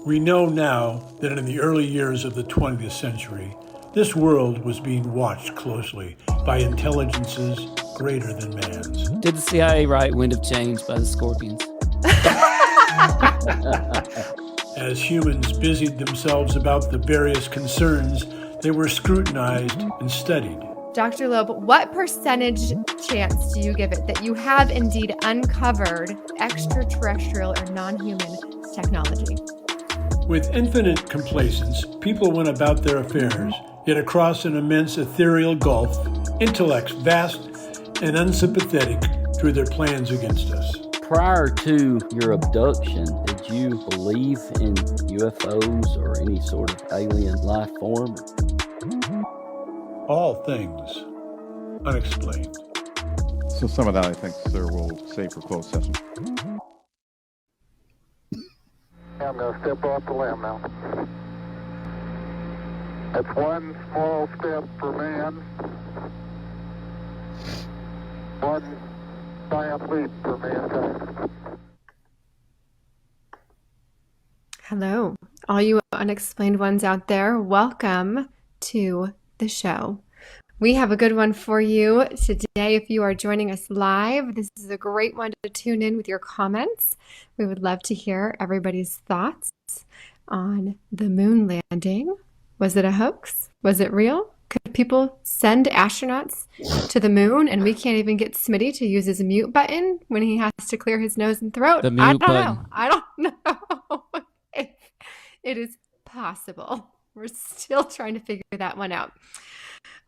We know now that in the early years of the 20th century, this world was being watched closely by intelligences greater than man's. Did the CIA write Wind of Change by the Scorpions? As humans busied themselves about the various concerns, they were scrutinized and studied. Dr. Loeb, what percentage chance do you give it that you have indeed uncovered extraterrestrial or non-human technology? With infinite complacence, people went about their affairs, yet across an immense ethereal gulf, intellects vast and unsympathetic drew their plans against us. Prior to your abduction, did you believe in UFOs or any sort of alien life form? All things unexplained. So some of that, I think, sir, we'll save for closed session. I'm going to step off the limb now. That's one small step for man, one giant leap for mankind. Hello, all you unexplained ones out there. Welcome to the show. We have a good one for you today. If you are joining us live, this is a great one to tune in with your comments. We would love to hear everybody's thoughts on the moon landing. Was it a hoax? Was it real? Could people send astronauts to the moon and we can't even get Smitty to use his mute button when he has to clear his nose and throat? The mute button. I don't know if it is possible. We're still trying to figure that one out.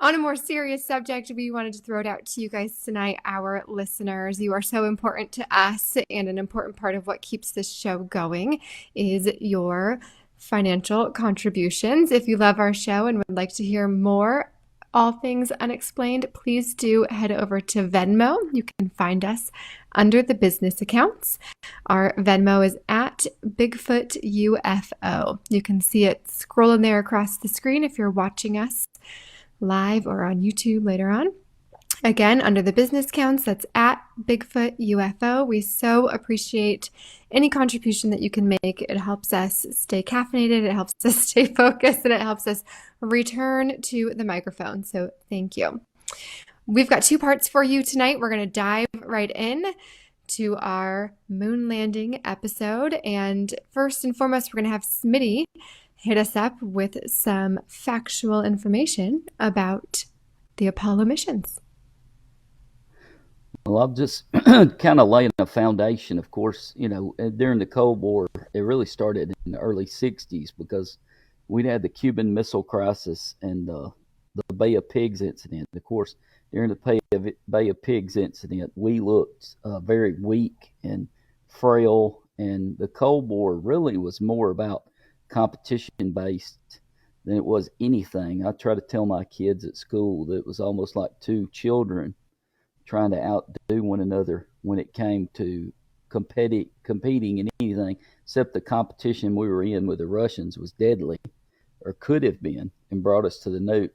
On a more serious subject, we wanted to throw it out to you guys tonight, our listeners. You are so important to us, and an important part of what keeps this show going is your financial contributions. If you love our show and would like to hear more all things unexplained, please do head over to Venmo. You can find us under the business accounts. Our Venmo is at Bigfoot UFO. You can see it scrolling there across the screen if you're watching us live or on YouTube later on. Again, under the business accounts, that's at Bigfoot UFO. We so appreciate any contribution that you can make. It helps us stay caffeinated, it helps us stay focused, and it helps us return to the microphone. So thank you. We've got two parts for you tonight. We're going to dive right in to our moon landing episode. And first and foremost, we're going to have Smitty hit us up with some factual information about the Apollo missions. Well, I'm just kind of laying a foundation. Of course, during the Cold War, it really started in the early 60s because we'd had the Cuban Missile Crisis and the Bay of Pigs incident. Of course, during the Bay of Pigs incident, we looked very weak and frail, and the Cold War really was more about competition based than it was anything. I try to tell my kids at school that it was almost like two children trying to outdo one another when it came to competing in anything, except the competition we were in with the Russians was deadly, or could have been, and brought us to the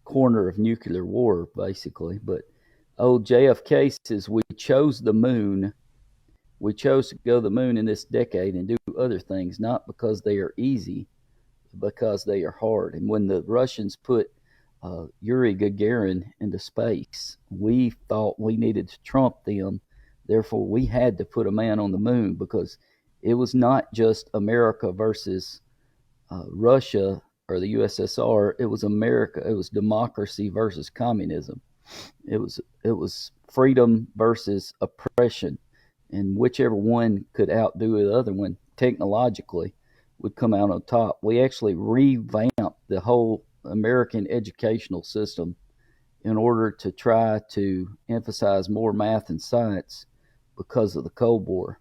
corner of nuclear war, basically. But old JFK says we chose the moon. We chose to go to the moon in this decade and do other things, not because they are easy, but because they are hard. And when the Russians put Yuri Gagarin into space, we thought we needed to trump them. Therefore, we had to put a man on the moon, because it was not just America versus Russia or the USSR. It was America. It was democracy versus communism. It was freedom versus oppression. And whichever one could outdo the other one technologically would come out on top. We actually revamped the whole American educational system in order to try to emphasize more math and science because of the Cold War.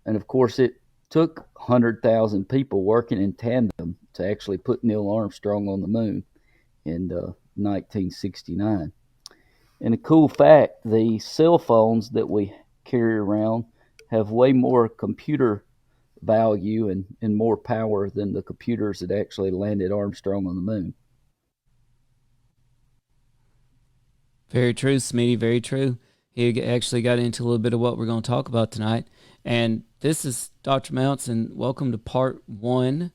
And of course, it took 100,000 people working in tandem to actually put Neil Armstrong on the moon in 1969. And a cool fact, the cell phones that we carry around have way more computer value and more power than the computers that actually landed Armstrong on the moon. Very true, Smitty, very true. he actually got into a little bit of what we're going to talk about tonight. And this is Dr. Mounts, and welcome to part 1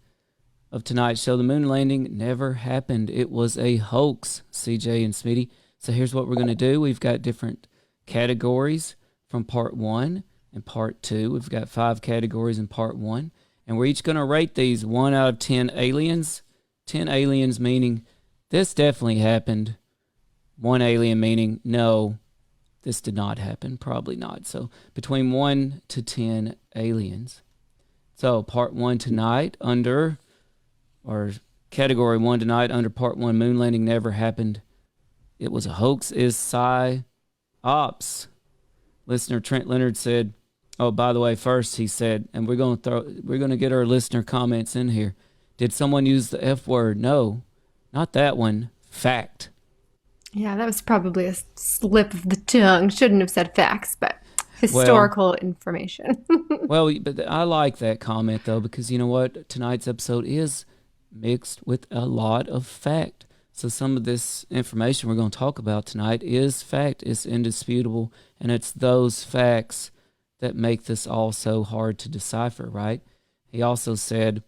of tonight's show. The moon landing never happened. It was a hoax, CJ and Smitty. So here's what we're going to do. We've got different categories from part 1 and part 2. We've got 5 categories in part 1. And we're each going to rate these 1 out of 10 aliens. 10 aliens meaning this definitely happened. 1 alien meaning no, this did not happen. Probably not. So between 1 to 10 aliens. So part 1 tonight under, or category 1 tonight under part 1, moon landing never happened. It was a hoax, is psy-ops. Listener Trent Leonard said, oh, by the way, first he said, and we're going to get our listener comments in here. Did someone use the F word? No, not that one. Fact. Yeah, that was probably a slip of the tongue. Shouldn't have said facts, but historical information. Well, but I like that comment, though, because you know what? Tonight's episode is mixed with a lot of fact. So some of this information we're going to talk about tonight is fact. It's indisputable, and it's those facts that make this all so hard to decipher, right? He also said,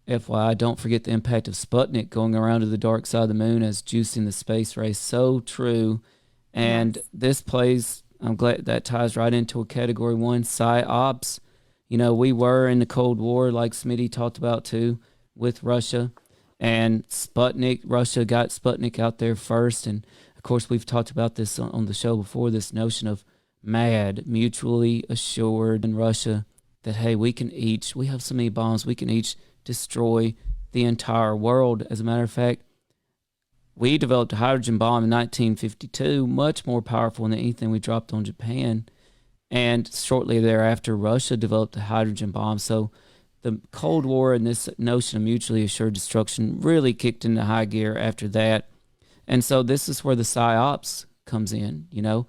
FYI, don't forget the impact of Sputnik going around to the dark side of the moon as juicing the space race. So true. And yes, this plays, I'm glad that ties right into a category 1, psy-ops. You know, we were in the Cold War, like Smitty talked about too, with Russia. And Sputnik, Russia got Sputnik out there first. And of course, we've talked about this on the show before, this notion of MAD, mutually assured in Russia, that, hey, we have so many bombs, we can each destroy the entire world. As a matter of fact, we developed a hydrogen bomb in 1952, much more powerful than anything we dropped on Japan. And shortly thereafter, Russia developed a hydrogen bomb. So the Cold War and this notion of mutually assured destruction really kicked into high gear after that. And so this is where the psy-ops comes in, you know.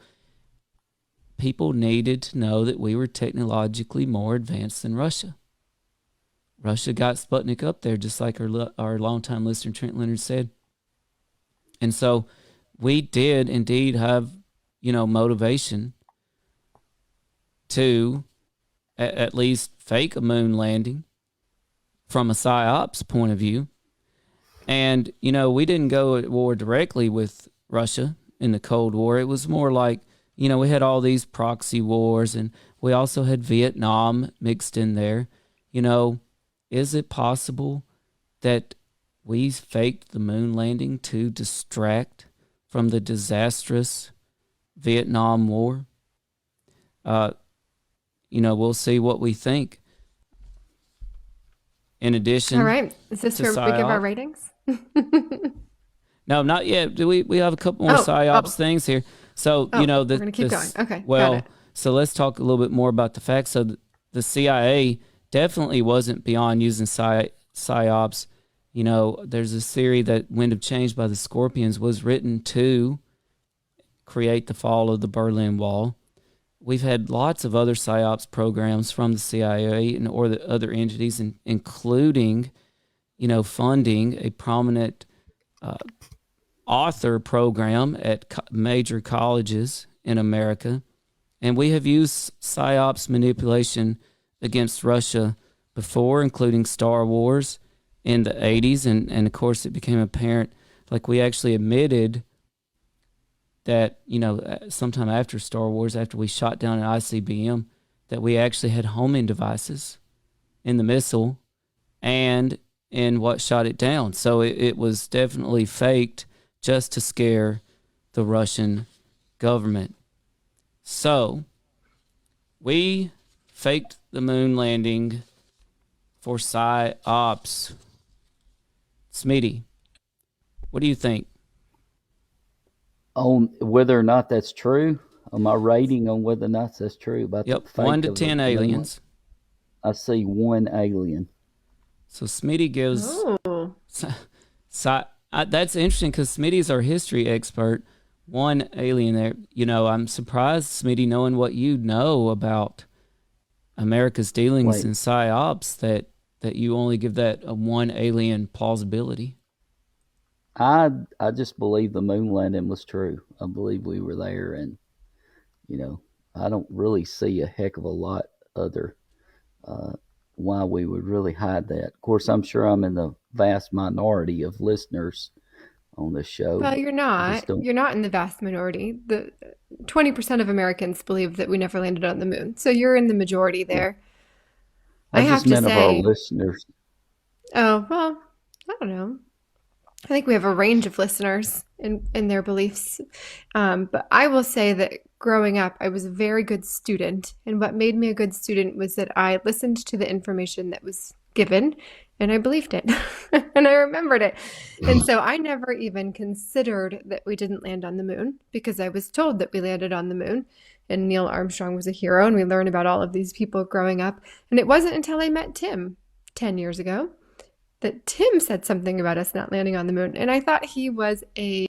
People needed to know that we were technologically more advanced than Russia. Russia got Sputnik up there, just like our longtime listener Trent Leonard said. And so we did indeed have, you know, motivation to at least fake a moon landing from a psy-ops point of view. And, you know, we didn't go at war directly with Russia in the Cold War. It was more like, you know, we had all these proxy wars, and we also had Vietnam mixed in there. You know, is it possible that we faked the moon landing to distract from the disastrous Vietnam War? You know, we'll see what we think. In addition, all right, is this where we give our ratings? No, not yet. Do we have a couple more psy-ops things here? So you know, we're gonna keep going. Okay. Well, so let's talk a little bit more about the facts. So the CIA definitely wasn't beyond using psy-ops. You know, there's a theory that Wind of Change by the Scorpions was written to create the fall of the Berlin Wall. We've had lots of other psy-ops programs from the CIA or the other entities, including, you know, funding a prominent author program at major colleges in America. And we have used psy-ops manipulation against Russia before, including Star Wars in the 80s. And of course, it became apparent, like we actually admitted that, you know, sometime after Star Wars, after we shot down an ICBM, that we actually had homing devices in the missile and in what shot it down. So it was definitely faked just to scare the Russian government. So we faked the moon landing for psy-ops. Smitty, what do you think? On whether or not that's true, on my rating on whether or not that's true about the fake 1 to 10 aliens. I see 1 alien. So Smitty gives. That's interesting because Smitty's our history expert. 1 alien there. You know, I'm surprised, Smitty, knowing what you know about America's dealings in psy-ops, that you only give that a 1 alien plausibility. I just believe the moon landing was true. I believe we were there, and I don't really see a heck of a lot other why we would really hide that. Of course, I'm sure I'm in the vast minority of listeners on this show. Well, you're I just not. don't. You're not in the vast minority. The 20% of Americans believe that we never landed on the moon. So you're in the majority there. I I have just to meant of our say, listeners. oh, well, I don't know. I think we have a range of listeners in their beliefs. But I will say that growing up, I was a very good student. And what made me a good student was that I listened to the information that was given and I believed it and I remembered it. And so I never even considered that we didn't land on the moon because I was told that we landed on the moon. And Neil Armstrong was a hero. And we learned about all of these people growing up. And it wasn't until I met Tim 10 years ago that Tim said something about us not landing on the moon. And I thought he was a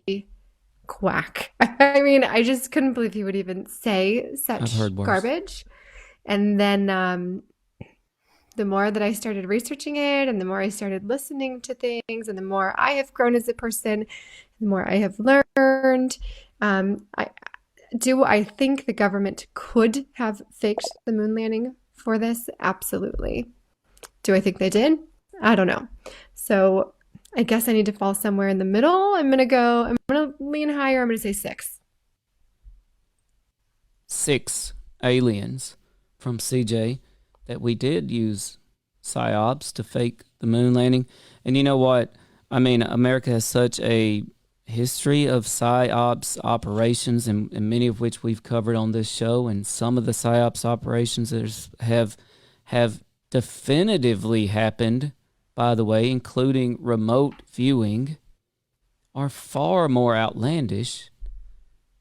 quack. I mean, I just couldn't believe he would even say I've such heard worse. garbage. And then the more that I started researching it and the more I started listening to things and the more I have grown as a person, the more I have learned. I think the government could have faked the moon landing for this? Absolutely. Do I think they did? I don't know. So I guess I need to fall somewhere in the middle. I'm going to lean higher. I'm going to say 6. 6 aliens from CJ that we did use psyops to fake the moon landing. And you know what? I mean, America has such a history of psyops operations, and many of which we've covered on this show. And some of the psyops operations that have definitively happened, by the way, including remote viewing, are far more outlandish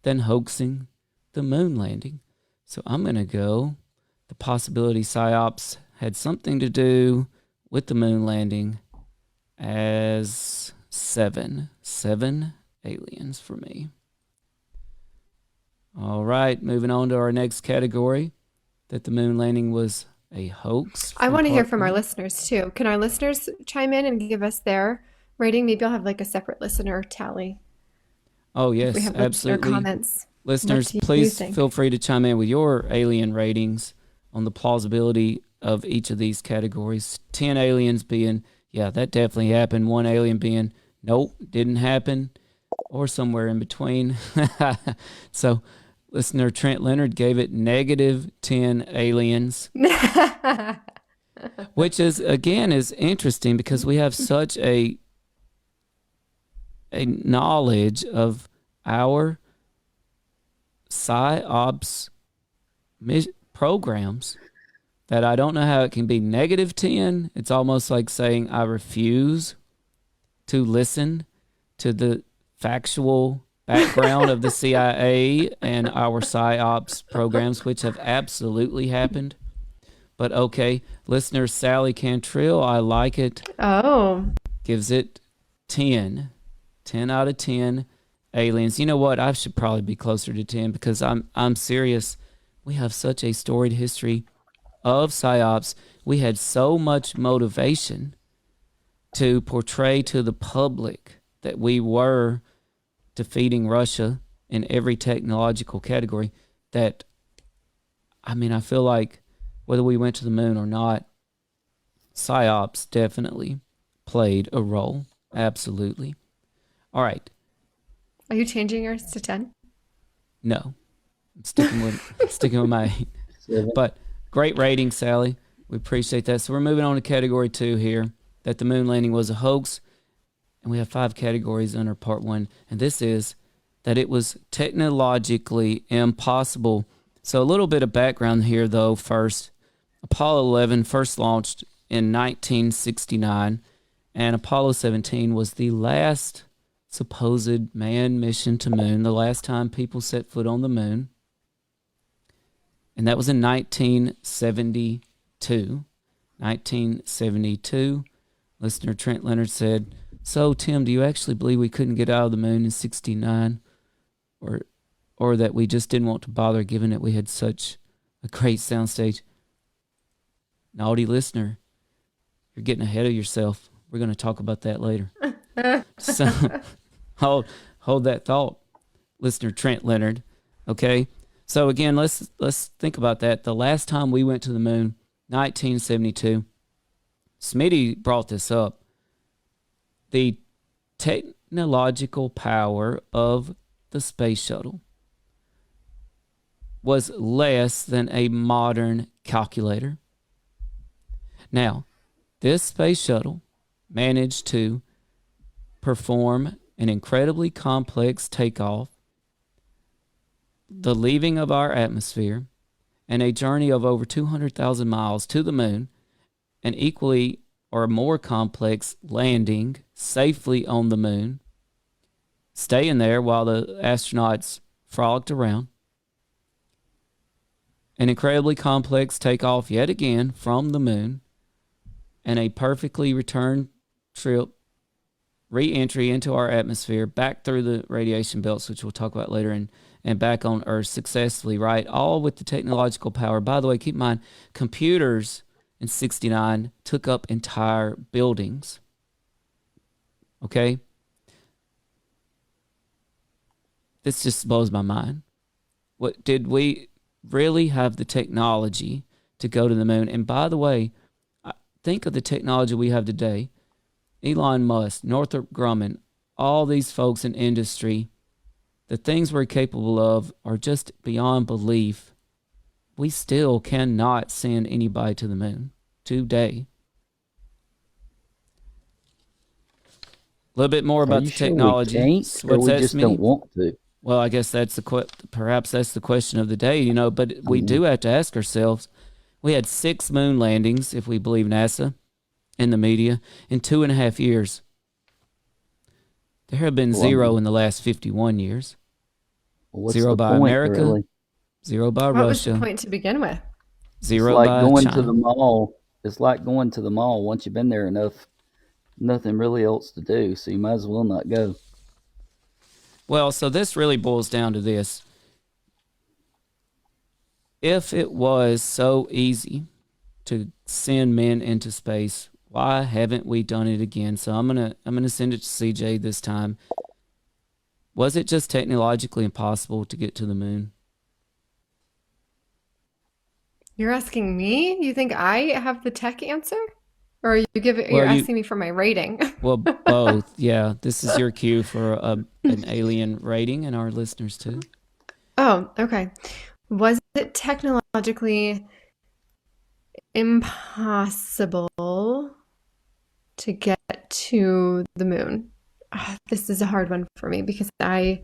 than hoaxing the moon landing. So I'm going to go the possibility psyops had something to do with the moon landing as 7 aliens for me. All right, moving on to our next category, that the moon landing was a hoax. I want to hear from our one. listeners too. Can our listeners chime in and give us their rating? Maybe I'll have like a separate listener tally. Oh, If yes, we have listener absolutely. comments. Listeners, What do you please think? feel free to chime in with your alien ratings on the plausibility of each of these categories. 10 aliens being, yeah, that definitely happened. 1 alien being, nope, didn't happen, or somewhere in between. So listener Trent Leonard gave it -10 aliens, which is, again, is interesting because we have such a knowledge of our psyops programs that I don't know how it can be -10. It's almost like saying I refuse to listen to the factual background of the CIA and our psyops programs, which have absolutely happened. But okay, listener Sally Cantrill, I like it, Oh, gives it 10 out of 10 aliens. You know what? I should probably be closer to 10 because I'm serious. We have such a storied history of psyops. We had so much motivation to portray to the public that we were defeating Russia in every technological category that, I mean, I feel like whether we went to the moon or not, psyops definitely played a role. Absolutely. All right. are you changing yours to 10? No, I'm sticking with my 8. 7. But great rating, Sally. We appreciate that. So we're moving on to category 2 here, that the moon landing was a hoax. And we have 5 categories under part 1. And this is that it was technologically impossible. So a little bit of background here, though, first. Apollo 11 first launched in 1969, and Apollo 17 was the last supposed manned mission to moon, the last time people set foot on the moon. And that was in 1972. 1972. Listener Trent Leonard said, so, Tim, do you actually believe we couldn't get out of the moon in 69? Or that we just didn't want to bother given that we had such a great soundstage? Naughty listener, you're getting ahead of yourself. We're going to talk about that later. So hold that thought, listener Trent Leonard. Okay, So again, let's think about that. The last time we went to the moon, 1972. Smitty brought this up. The technological power of the space shuttle was less than a modern calculator. Now, this space shuttle managed to perform an incredibly complex takeoff, the leaving of our atmosphere, and a journey of over 200,000 miles to the moon, an equally or more complex landing safely on the moon, staying there while the astronauts frolicked around, an incredibly complex takeoff yet again from the moon, and a perfectly return trip, re-entry into our atmosphere, back through the radiation belts, which we'll talk about later, and back on Earth successfully, right? All with the technological power. By the way, keep in mind, computers in 69 took up entire buildings. Okay? This just blows my mind. What did we really have the technology to go to the moon? And by the way, think of the technology we have today. Elon Musk, Northrop Grumman, all these folks in industry, the things we're capable of are just beyond belief. We still cannot send anybody to the moon today. A little bit more about the technology. We can't, or we just don't want to? Well, I guess perhaps that's the question of the day, you know, but we do have to ask ourselves. We had 6 moon landings, if we believe NASA and the media, in 2.5 years. There have been 0 in the last 51 years. What's 0 by point, America, really? 0 by What Russia. was the point to begin with? 0 it's like by going China. to the mall. It's like going to the mall. Once you've been there enough, nothing really else to do, so you might as well not go. Well, so this really boils down to this. If it was so easy to send men into space, why haven't we done it again? So I'm gonna send it to CJ this time. Was it just technologically impossible to get to the moon? You're asking me? You think I have the tech answer? Or you're Well, asking me for my rating? Well, both. Yeah, this is your cue for an alien rating, and our listeners too. Oh, okay. Was it technologically impossible to get to the moon? This is a hard one for me because I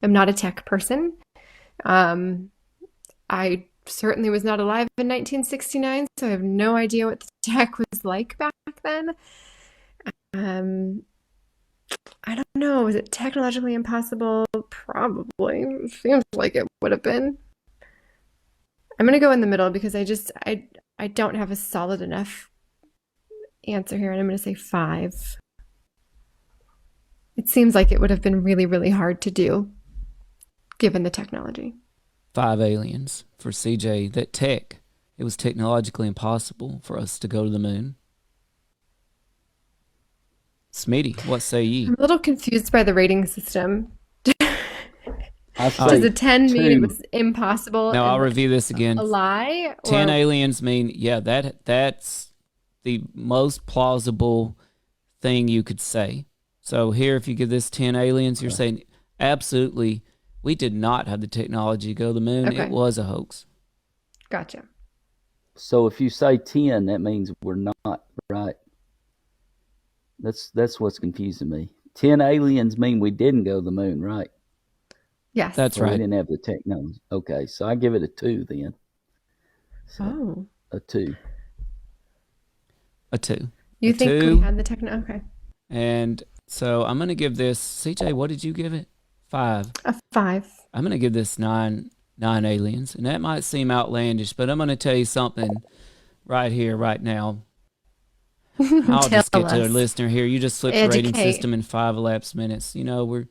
am not a tech person. I certainly was not alive in 1969, so I have no idea what the tech was like back then. I don't know. Was it technologically impossible? Probably. It seems like it would have been. I'm gonna go in the middle because I don't have a solid enough answer here, and I'm gonna say 5. It seems like it would have been really, really hard to do, given the technology. 5 aliens for CJ. It was technologically impossible for us to go to the moon. Smitty, what say ye? I'm a little confused by the rating system. Does a 10 mean it was impossible? Now I'll review this again. A lie? 10 aliens mean, yeah, that's the most plausible thing you could say. So here, if you give this 10 aliens, you're saying absolutely, we did not have the technology to go to the moon. Okay. It was a hoax. Gotcha. So if you say 10, that means we're not, right? That's what's confusing me. 10 aliens mean we didn't go to the moon, right? Yes. That's So right. we didn't have the technology. Okay, so I give it a 2 then. Oh. A 2. A 2. You A think 2. we had the technology? Okay. And so I'm going to give this, CJ, what did you give it? 5. A 5. I'm going to give this 9 aliens. And that might seem outlandish, but I'm going to tell you something right here, right now. I'll just get to a listener here. You just flipped the rating system in 5 elapsed minutes. You know, we're...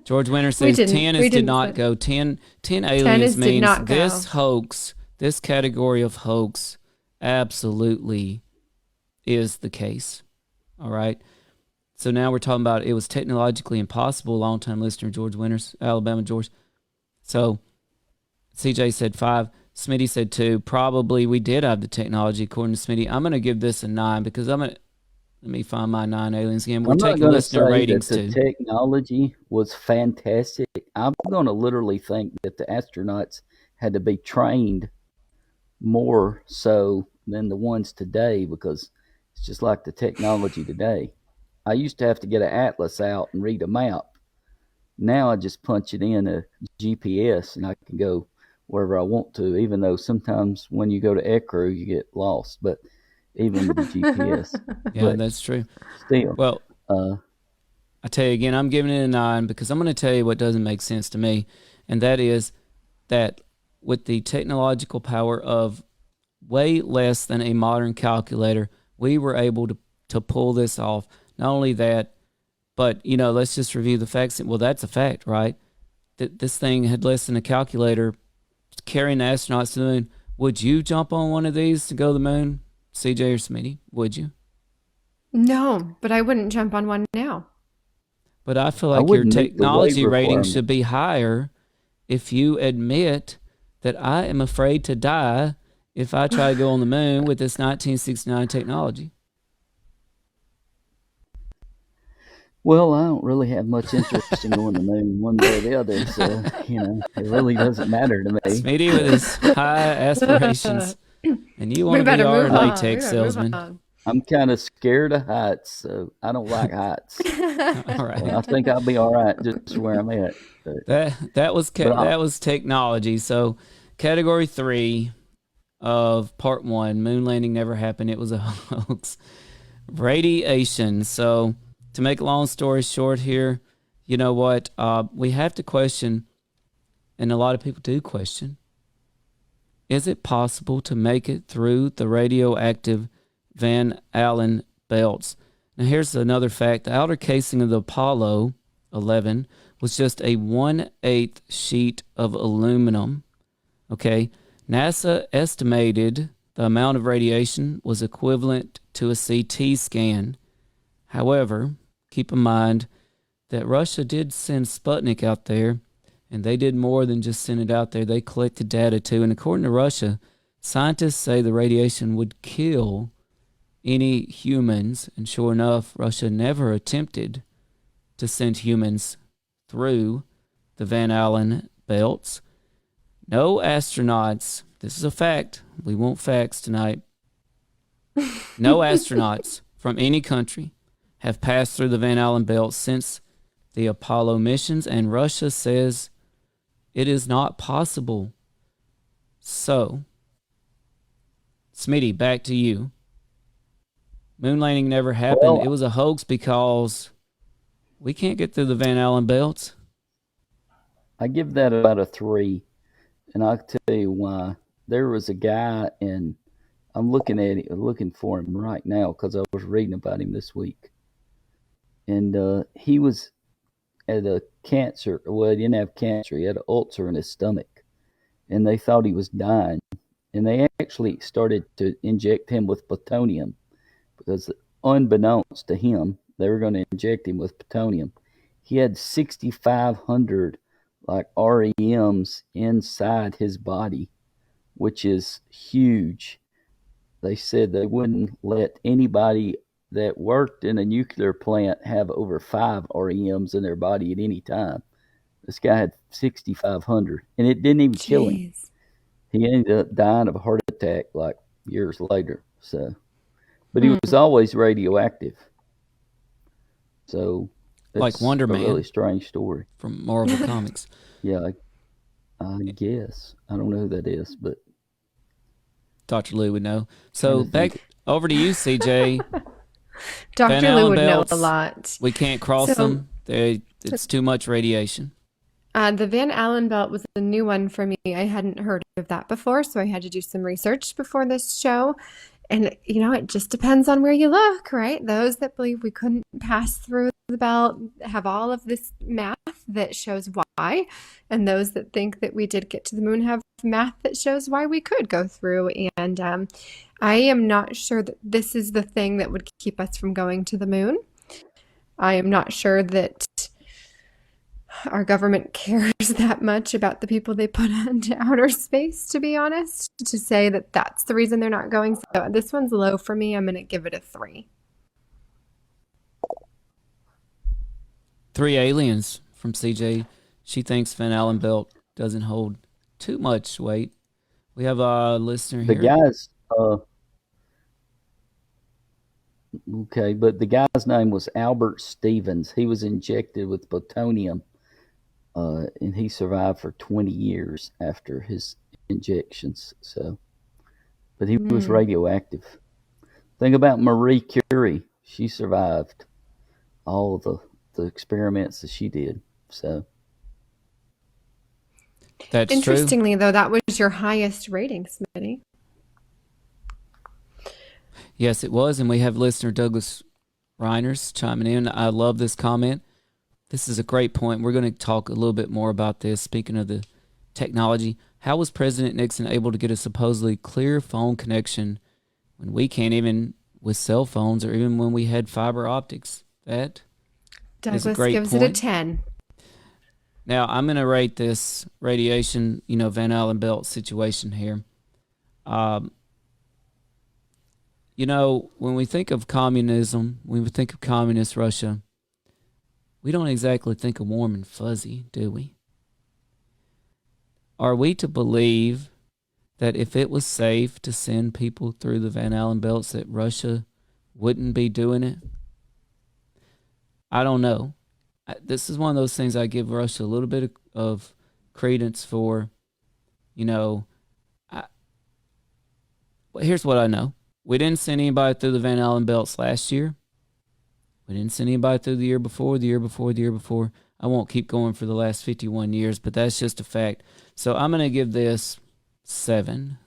George Winter says 10 did not go. 10 aliens means this hoax, this category of hoax absolutely is the case. All right. So now we're talking about it was technologically impossible. Longtime listener George Winters, Alabama George. So CJ said 5. Smitty said 2. Probably we did have the technology, according to Smitty. I'm going to give this a 9 because let me find my 9 aliens again. We're I'm not taking going to listener say ratings that the too. technology was fantastic. I'm going to literally think that the astronauts had to be trained more so than the ones today, because it's just like the technology today. I used to have to get an atlas out and read a map. Now I just punch it in a GPS and I can go wherever I want to, even though sometimes when you go to ECRU, you get lost. But even with the GPS. Yeah, But that's true. still, Well, I tell you again, I'm giving it a 9 because I'm going to tell you what doesn't make sense to me, and that is that with the technological power of way less than a modern calculator, we were able to pull this off. Not only that, but, let's just review the facts. Well, that's a fact, right? That this thing had less than a calculator carrying the astronauts to the moon. Would you jump on one of these to go to the moon, CJ or Smitty? Would you? No, but I wouldn't jump on one now. But I feel I like your wouldn't meet the technology weight rating requirement. should be higher if you admit that I am afraid to die if I try to go on the moon with this 1969 technology. Well, I don't really have much interest in going to the moon one way or the other, so it really doesn't matter to me. Smitty with his high aspirations, and you want We to be better our move on. latex salesman. I'm kind of scared of heights, so I don't like heights. All right. Well, I think I'll be all right just where I'm at. But That was technology. So, category 3 of part 1, moon landing never happened. It was a hoax. Radiation. So, to make a long story short here, you know what? We have to question, and a lot of people do question, is it possible to make it through the radioactive Van Allen belts? Now, here's another fact. The outer casing of the Apollo 11 was just a 1/8 sheet of aluminum. Okay? NASA estimated the amount of radiation was equivalent to a CT scan. However, keep in mind that Russia did send Sputnik out there, and they did more than just send it out there. They collected data too. And according to Russia, scientists say the radiation would kill any humans. And sure enough, Russia never attempted to send humans through the Van Allen belts. No astronauts, this is a fact, we want facts tonight. No astronauts from any country have passed through the Van Allen belt since the Apollo missions, and Russia says it is not possible. So, Smitty, back to you. Moon landing never happened. Well, It was a hoax because we can't get through the Van Allen belts. I give that about a 3, and I'll tell you why. There was a guy, and I'm looking for him right now because I was reading about him this week, and he was had a cancer. Well, he didn't have cancer. He had an ulcer in his stomach, and they thought he was dying. And they actually started to inject him with plutonium because, unbeknownst to him, they were going to inject him with plutonium. He had 6,500 REMs inside his body, which is huge. They said they wouldn't let anybody that worked in a nuclear plant have over 5 REMs in their body at any time. This guy had 6,500, and it didn't even kill him. He ended up dying of a heart attack years later. So, but he was always radioactive. So, Like Wonder Man. A really strange story From Marvel Comics. Yeah, I guess I don't know who that is, but Dr. Lou would know. So back over to you, CJ. Dr. Lou would know a lot. We can't cross them. It's too much radiation. The Van Allen belt was a new one for me. I hadn't heard of that before, so I had to do some research before this show. And, it just depends on where you look, right? Those that believe we couldn't pass through the belt have all of this math that shows why. And those that think that we did get to the moon have math that shows why we could go through. And I am not sure that this is the thing that would keep us from going to the moon. I am not sure that our government cares that much about the people they put into outer space, to be honest, to say that that's the reason they're not going. So this one's low for me. I'm going to give it a 3. 3 aliens from CJ. She thinks Van Allen belt doesn't hold too much weight. We have a listener The here. guy's okay, but the guy's name was Albert Stevens. He was injected with plutonium, and he survived for 20 years after his injections. So, but he was radioactive. Think about Marie Curie. She survived all of the experiments that she did. So That's Interestingly, though, that was your highest rating, Smitty. Yes, it was. And we have listener Douglas Reiners chiming in. I love this comment. This is a great point. We're going to talk a little bit more about this. Speaking of the technology, how was President Nixon able to get a supposedly clear phone connection when we can't even with cell phones or even when we had fiber optics? That is a Douglas great gives point. it a 10. Now, I'm going to rate this radiation, Van Allen belt situation here. When we think of communism, when we think of communist Russia, we don't exactly think of warm and fuzzy, do we? Are we to believe that if it was safe to send people through the Van Allen belts that Russia wouldn't be doing it? I don't know. This is one of those things I give Russia a little bit of credence for. Here's what I know. We didn't send anybody through the Van Allen belts last year. We didn't send anybody through the year before, the year before, the year before. I won't keep going for the last 51 years, but that's just a fact. So I'm going to give this 7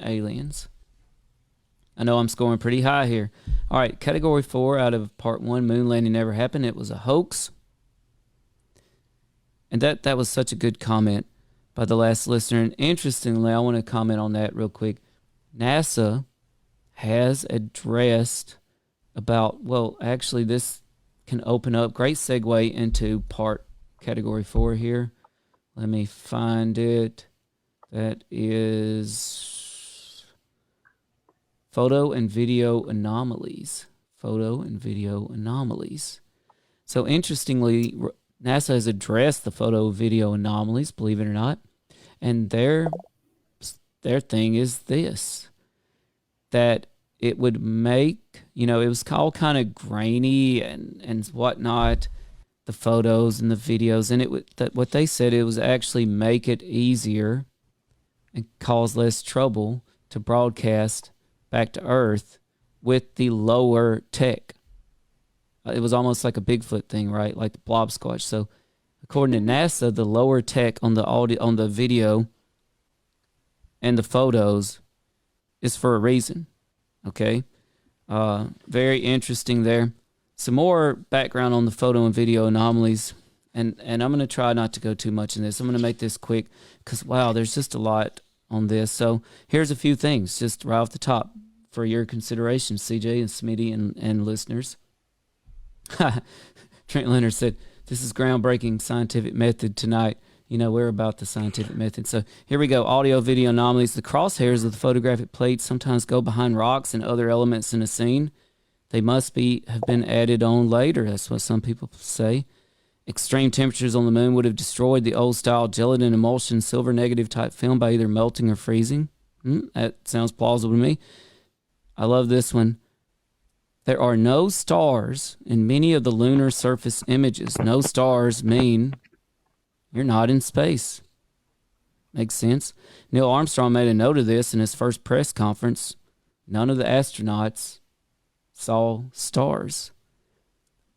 aliens. I know I'm scoring pretty high here. All right, category 4 out of part 1, moon landing never happened. It was a hoax. And that was such a good comment by the last listener. And interestingly, I want to comment on that real quick. NASA has addressed actually this can open up, great segue into category 4 here. Let me find it. That is photo and video anomalies. Photo and video anomalies. So interestingly, NASA has addressed the photo video anomalies, believe it or not. And their thing is this, that it would make, it was all kind of grainy and whatnot, the photos and the videos. And what they said, it was actually make it easier and cause less trouble to broadcast back to Earth with the lower tech. It was almost like a Bigfoot thing, right? Like the blob squatch. So according to NASA, the lower tech on the audio, on the video and the photos is for a reason. Okay. Very interesting there. Some more background on the photo and video anomalies. And I'm going to try not to go too much in this. I'm going to make this quick because, wow, there's just a lot on this. So here's a few things just right off the top for your consideration, CJ and Smitty and listeners. Trent Leonard said, this is groundbreaking scientific method tonight. We're about the scientific method. So here we go. Audio, video anomalies. The crosshairs of the photographic plates sometimes go behind rocks and other elements in a scene. They must have been added on later. That's what some people say. Extreme temperatures on the moon would have destroyed the old-style gelatin emulsion silver negative type film by either melting or freezing. That sounds plausible to me. I love this one. There are no stars in many of the lunar surface images. No stars mean you're not in space. Makes sense. Neil Armstrong made a note of this in his first press conference. None of the astronauts saw stars.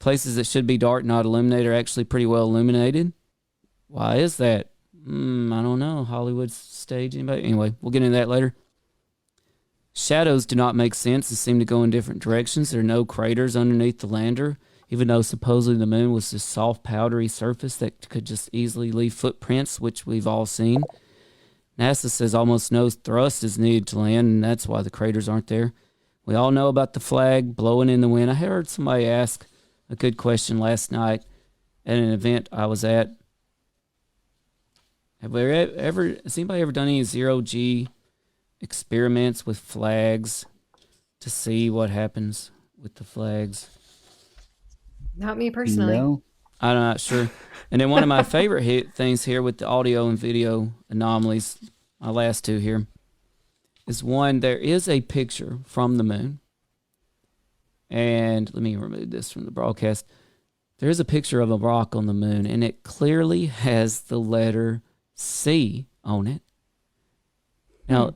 Places that should be dark, not illuminated, are actually pretty well illuminated. Why is that? I don't know. Hollywood stage, anybody? Anyway, we'll get into that later. Shadows do not make sense and seem to go in different directions. There are no craters underneath the lander, even though supposedly the moon was this soft, powdery surface that could just easily leave footprints, which we've all seen. NASA says almost no thrust is needed to land, and that's why the craters aren't there. We all know about the flag blowing in the wind. I heard somebody ask a good question last night at an event I was at. Has anybody ever done any zero-G experiments with flags to see what happens with the flags? Not me personally. No. I'm not sure. And then one of my favorite things here with the audio and video anomalies, my last two here, is one, there is a picture from the moon. And let me remove this from the broadcast. There is a picture of a rock on the moon, and it clearly has the letter C on it. Now,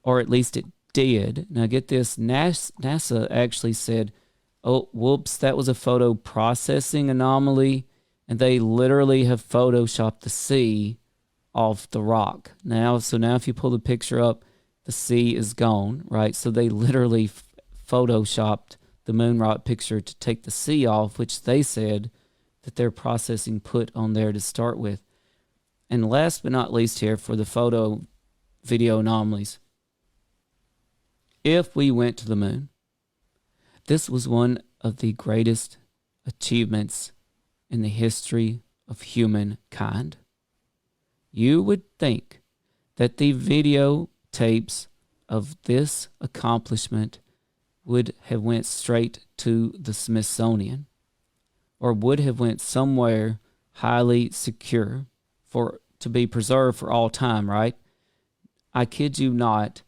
or at least it did. Now, get this. NASA actually said, oh, whoops, that was a photo processing anomaly, and they literally have photoshopped the C off the rock. Now if you pull the picture up, the C is gone, right? So they literally photoshopped the moon rock picture to take the C off, which they said that their processing put on there to start with. And last but not least here for the photo video anomalies. If we went to the moon, this was one of the greatest achievements in the history of humankind. You would think that the video tapes of this accomplishment would have went straight to the Smithsonian or would have went somewhere highly secure to be preserved for all time, right? I kid you not,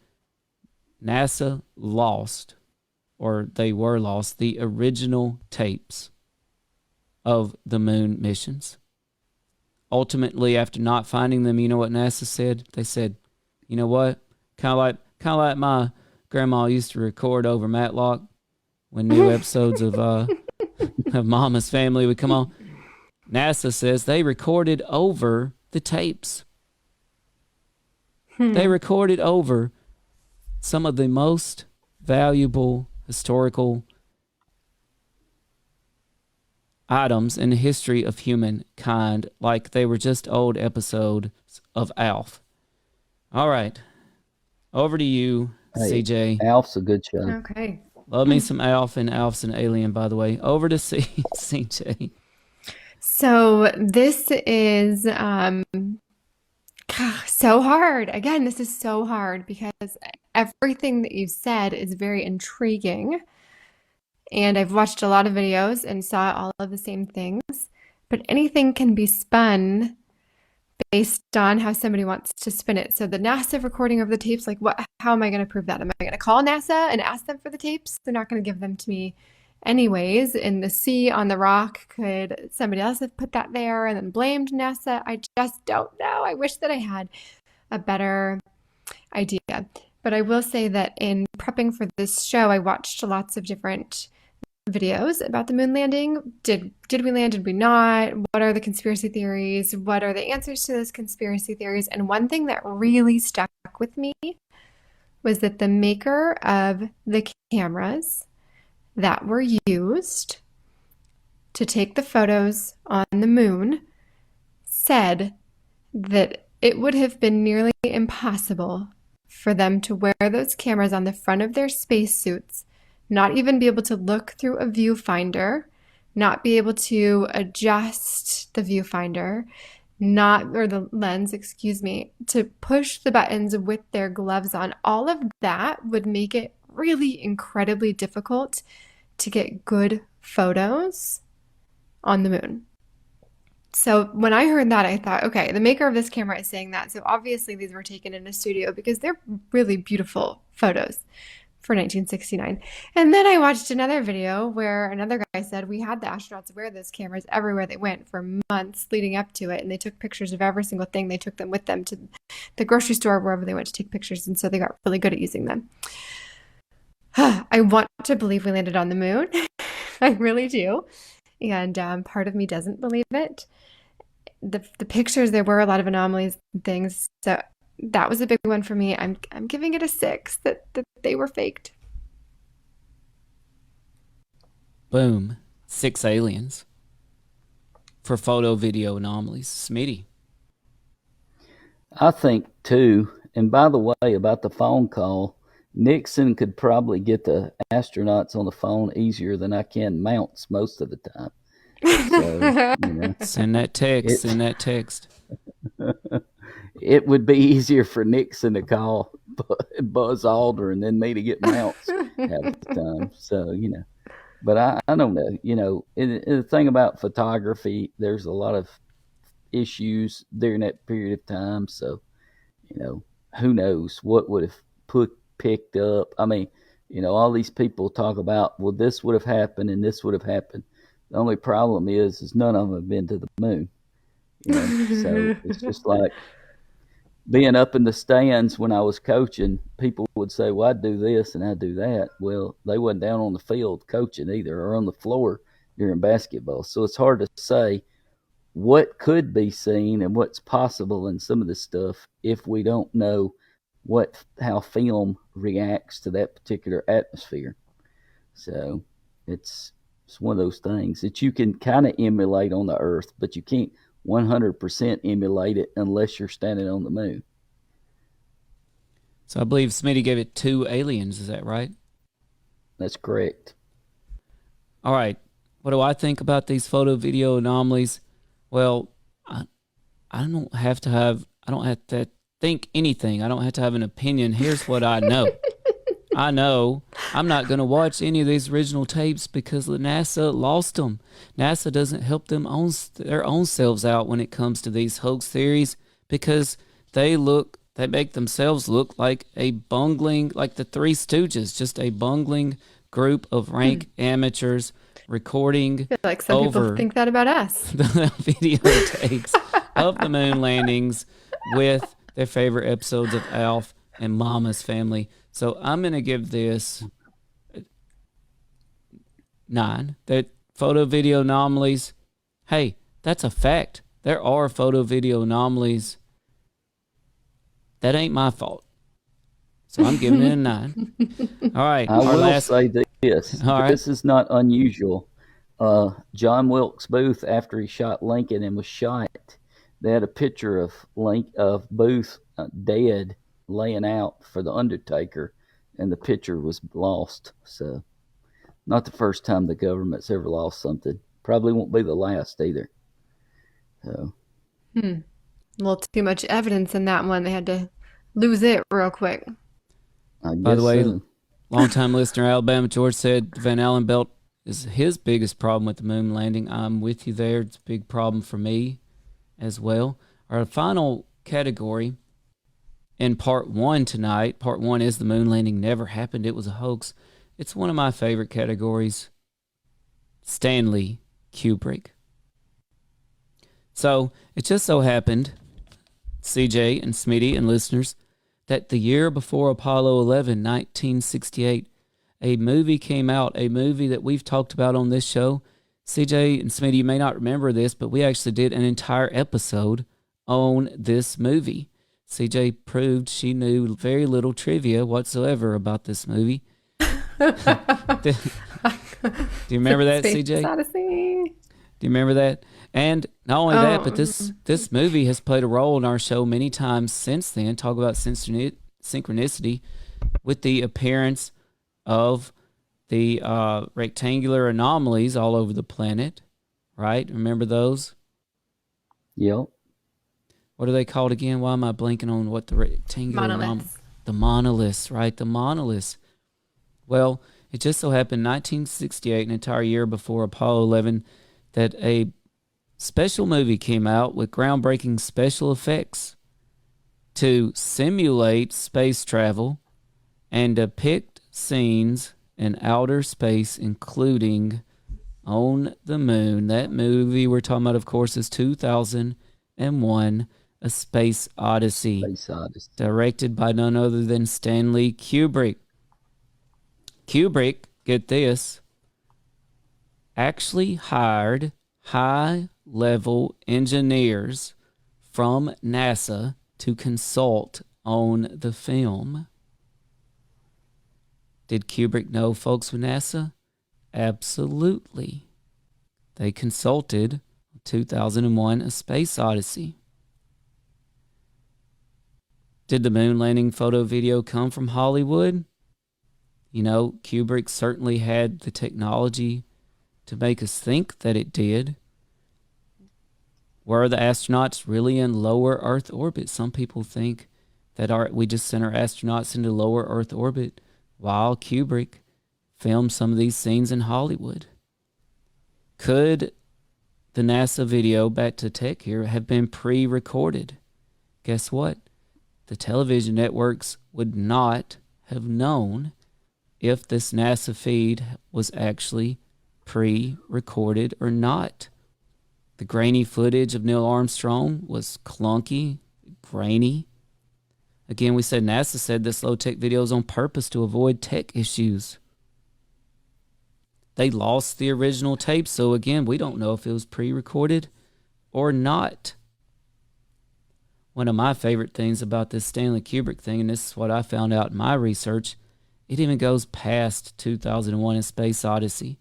NASA lost, or they were lost, the original tapes of the moon missions. Ultimately, after not finding them, you know what NASA said? They said, you know what? Kind of like my grandma used to record over Matlock when new episodes of Mama's Family would come on. NASA says they recorded over the tapes. They recorded over some of the most valuable historical items in the history of humankind, like they were just old episodes of Alf. All right. Over to you, Hey, CJ. Alf's a good show. Okay. Love me some Alf, and Alf's an alien, by the way. Over to CJ. So this is so hard. Again, this is so hard because everything that you've said is very intriguing. And I've watched a lot of videos and saw all of the same things. But anything can be spun based on how somebody wants to spin it. So the NASA recording of the tapes, like how am I going to prove that? Am I going to call NASA and ask them for the tapes? They're not going to give them to me anyways. In the C on the rock, could somebody else have put that there and then blamed NASA? I just don't know. I wish that I had a better idea. But I will say that in prepping for this show, I watched lots of different videos about the moon landing. Did we land? Did we not? What are the conspiracy theories? What are the answers to those conspiracy theories? And one thing that really stuck with me was that the maker of the cameras that were used to take the photos on the moon said that it would have been nearly impossible for them to wear those cameras on the front of their spacesuits, not even be able to look through a viewfinder, not be able to adjust the viewfinder, or the lens, excuse me, to push the buttons with their gloves on. All of that would make it really incredibly difficult to get good photos on the moon. So when I heard that, I thought, okay, the maker of this camera is saying that. So obviously these were taken in a studio because they're really beautiful photos for 1969. And then I watched another video where another guy said we had the astronauts wear those cameras everywhere they went for months leading up to it. And they took pictures of every single thing. They took them with them to the grocery store, wherever they went to take pictures. And so they got really good at using them. I want to believe we landed on the moon. I really do. And part of me doesn't believe it. The pictures, there were a lot of anomalies and things. So that was a big one for me. I'm giving it a 6 that they were faked. Boom. 6 aliens for photo video anomalies. Smitty. I think too. And by the way, about the phone call, Nixon could probably get the astronauts on the phone easier than I can Mounts most of the time. So, Send that text. it would be easier for Nixon to call Buzz Aldrin than me to get mounts half the time. So, but I don't know. And the thing about photography, there's a lot of issues during that period of time. So, who knows what would have picked up. I mean, all these people talk about, well, this would have happened and this would have happened. The only problem is none of them have been to the moon. So it's just like being up in the stands when I was coaching. People would say, well, I'd do this and I'd do that. Well, they wasn't down on the field coaching either, or on the floor during basketball. So it's hard to say what could be seen and what's possible in some of this stuff if we don't know how film reacts to that particular atmosphere. So it's one of those things that you can kind of emulate on the Earth, but you can't 100% emulate it unless you're standing on the moon. So I believe Smitty gave it 2 aliens. Is that right? That's correct. All right. What do I think about these photo video anomalies? Well, I don't have to think anything. I don't have to have an opinion. Here's what I know. I know I'm not going to watch any of these original tapes because NASA lost them. NASA doesn't help them their own selves out when it comes to these hoax theories, because they make themselves look like like the Three Stooges, just a bungling group of rank amateurs recording I feel like some people think that about us. the videotapes of the moon landings with their favorite episodes of Alf and Mama's Family. So I'm going to give this 9. That photo video anomalies, hey, that's a fact. There are photo video anomalies. That ain't my fault. So I'm giving it a 9. All right. I will say this. This is not unusual. John Wilkes Booth, after he shot Lincoln and was shot, they had a picture of Booth dead, laying out for the Undertaker, and the picture was lost. So not the first time the government's ever lost something. Probably won't be the last either. So A little too much evidence in that one. They had to lose it real quick. By the way, longtime listener Alabama George said the Van Allen belt is his biggest problem with the moon landing. I'm with you there. It's a big problem for me as well. Our final category in part 1 tonight. Part 1 is the moon landing never happened. It was a hoax. It's one of my favorite categories. Stanley Kubrick. So it just so happened, CJ and Smitty and listeners, that the year before Apollo 11, 1968, a movie came out, a movie that we've talked about on this show. CJ and Smitty, you may not remember this, but we actually did an entire episode on this movie. CJ proved she knew very little trivia whatsoever about this movie. Do you remember that, CJ? Odyssey. Do you remember that? And not only that, but this movie has played a role in our show many times since then. Talk about synchronicity with the appearance of the rectangular anomalies all over the planet, right? Remember those? Yep. What are they called again? Why am I blanking on what the rectangular Monoliths. The monoliths, right? The monoliths. Well, it just so happened 1968, an entire year before Apollo 11, that a special movie came out with groundbreaking special effects to simulate space travel and depict scenes in outer space, including on the moon. That movie we're talking about, of course, is 2001, A Space Odyssey. Directed by none other than Stanley Kubrick. Kubrick, get this, actually hired high-level engineers from NASA to consult on the film. Did Kubrick know folks with NASA? Absolutely. They consulted 2001, A Space Odyssey. Did the moon landing photo video come from Hollywood? You know, Kubrick certainly had the technology to make us think that it did. Were the astronauts really in lower Earth orbit? Some people think that we just sent our astronauts into lower Earth orbit while Kubrick filmed some of these scenes in Hollywood. Could the NASA video, back to tech here, have been pre-recorded? Guess what? The television networks would not have known if this NASA feed was actually pre-recorded or not. The grainy footage of Neil Armstrong was clunky, grainy. Again, we said NASA said this low-tech video is on purpose to avoid tech issues. They lost the original tape, so again, we don't know if it was pre-recorded or not. One of my favorite things about this Stanley Kubrick thing, and this is what I found out in my research, it even goes past 2001: A Space Odyssey.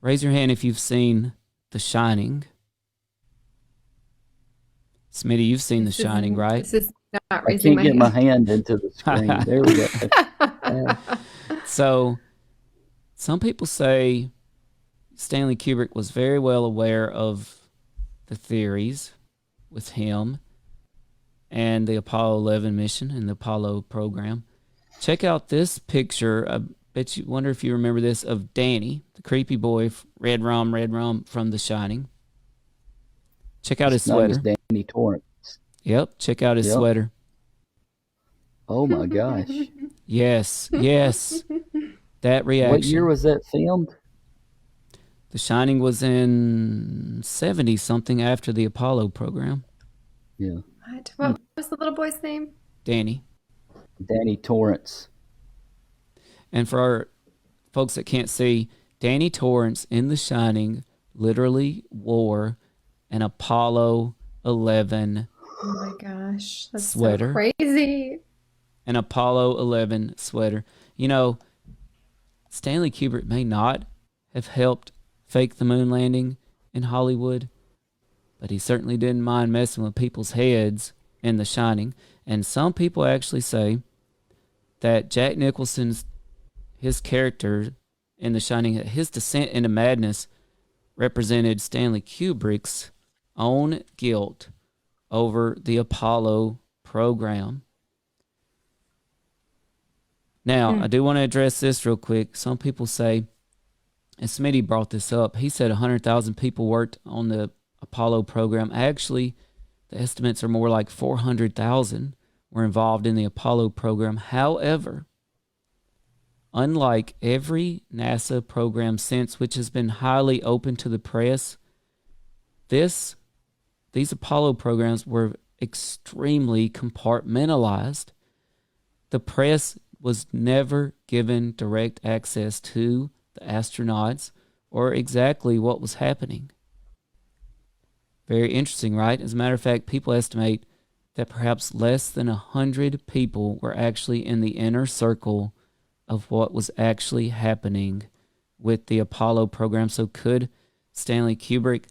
Raise your hand if you've seen The Shining. Smitty, you've seen The Shining, right? This is not I raising can't get my hand into the screen. There we go. So, some people say Stanley Kubrick was very well aware of the theories with him and the Apollo 11 mission and the Apollo program. Check out this picture. I bet you wonder if you remember this, of Danny, the creepy boy, Red Rum from The Shining. Check out his name sweater. is Danny Torrance. Yep, check out his sweater. Oh my gosh. Yes. That reaction. What year was that filmed? The Shining was in 70-something after the Apollo program. Yeah. What was the little boy's name? Danny. Danny Torrance. And for our folks that can't see, Danny Torrance in The Shining literally wore an Apollo 11 Oh my gosh, that's sweater. so crazy. An Apollo 11 sweater. You know, Stanley Kubrick may not have helped fake the moon landing in Hollywood, but he certainly didn't mind messing with people's heads in The Shining. And some people actually say that Jack Nicholson's, his character in The Shining, his descent into madness represented Stanley Kubrick's own guilt over the Apollo program. Now, I do want to address this real quick. Some people say, and Smitty brought this up, he said 100,000 people worked on the Apollo program. Actually, the estimates are more like 400,000 were involved in the Apollo program. However, unlike every NASA program since, which has been highly open to the press, these Apollo programs were extremely compartmentalized. The press was never given direct access to the astronauts or exactly what was happening. Very interesting, right? As a matter of fact, people estimate that perhaps less than 100 people were actually in the inner circle of what was actually happening with the Apollo program. So could Stanley Kubrick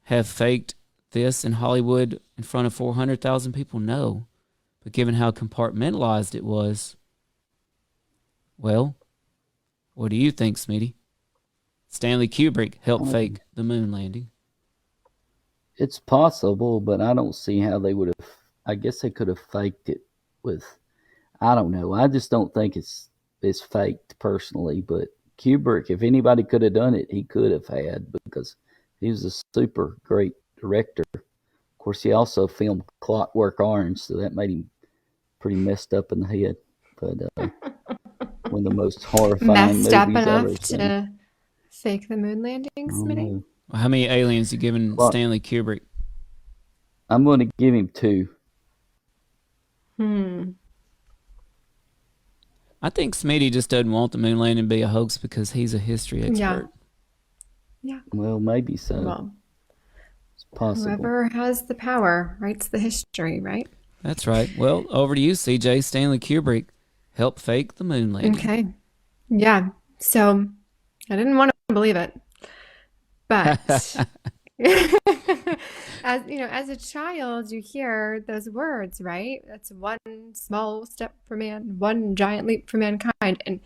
have faked this in Hollywood in front of 400,000 people? No. But given how compartmentalized it was, well, what do you think, Smitty? Stanley Kubrick helped fake the moon landing. It's possible, but I don't see how they would have. I guess they could have faked it with, I don't know. I just don't think it's faked personally. But Kubrick, if anybody could have done it, he could have had, because he was a super great director. Of course, he also filmed Clockwork Orange, so that made him pretty messed up in the head. But one of the most horrifying Messed up movies enough ever seen. to fake the moon landing, Smitty? How many aliens you giving Stanley Kubrick? I'm going to give him 2. I think Smitty just doesn't want the moon landing to be a hoax because he's a history expert. Yeah. Well, maybe so. Well, it's possible. whoever has the power writes the history, right? That's right. Well, over to you, CJ. Stanley Kubrick helped fake the moon landing. Okay. Yeah. So I didn't want to believe it, but as you know, as a child, you hear those words, right? That's one small step for man, one giant leap for mankind, and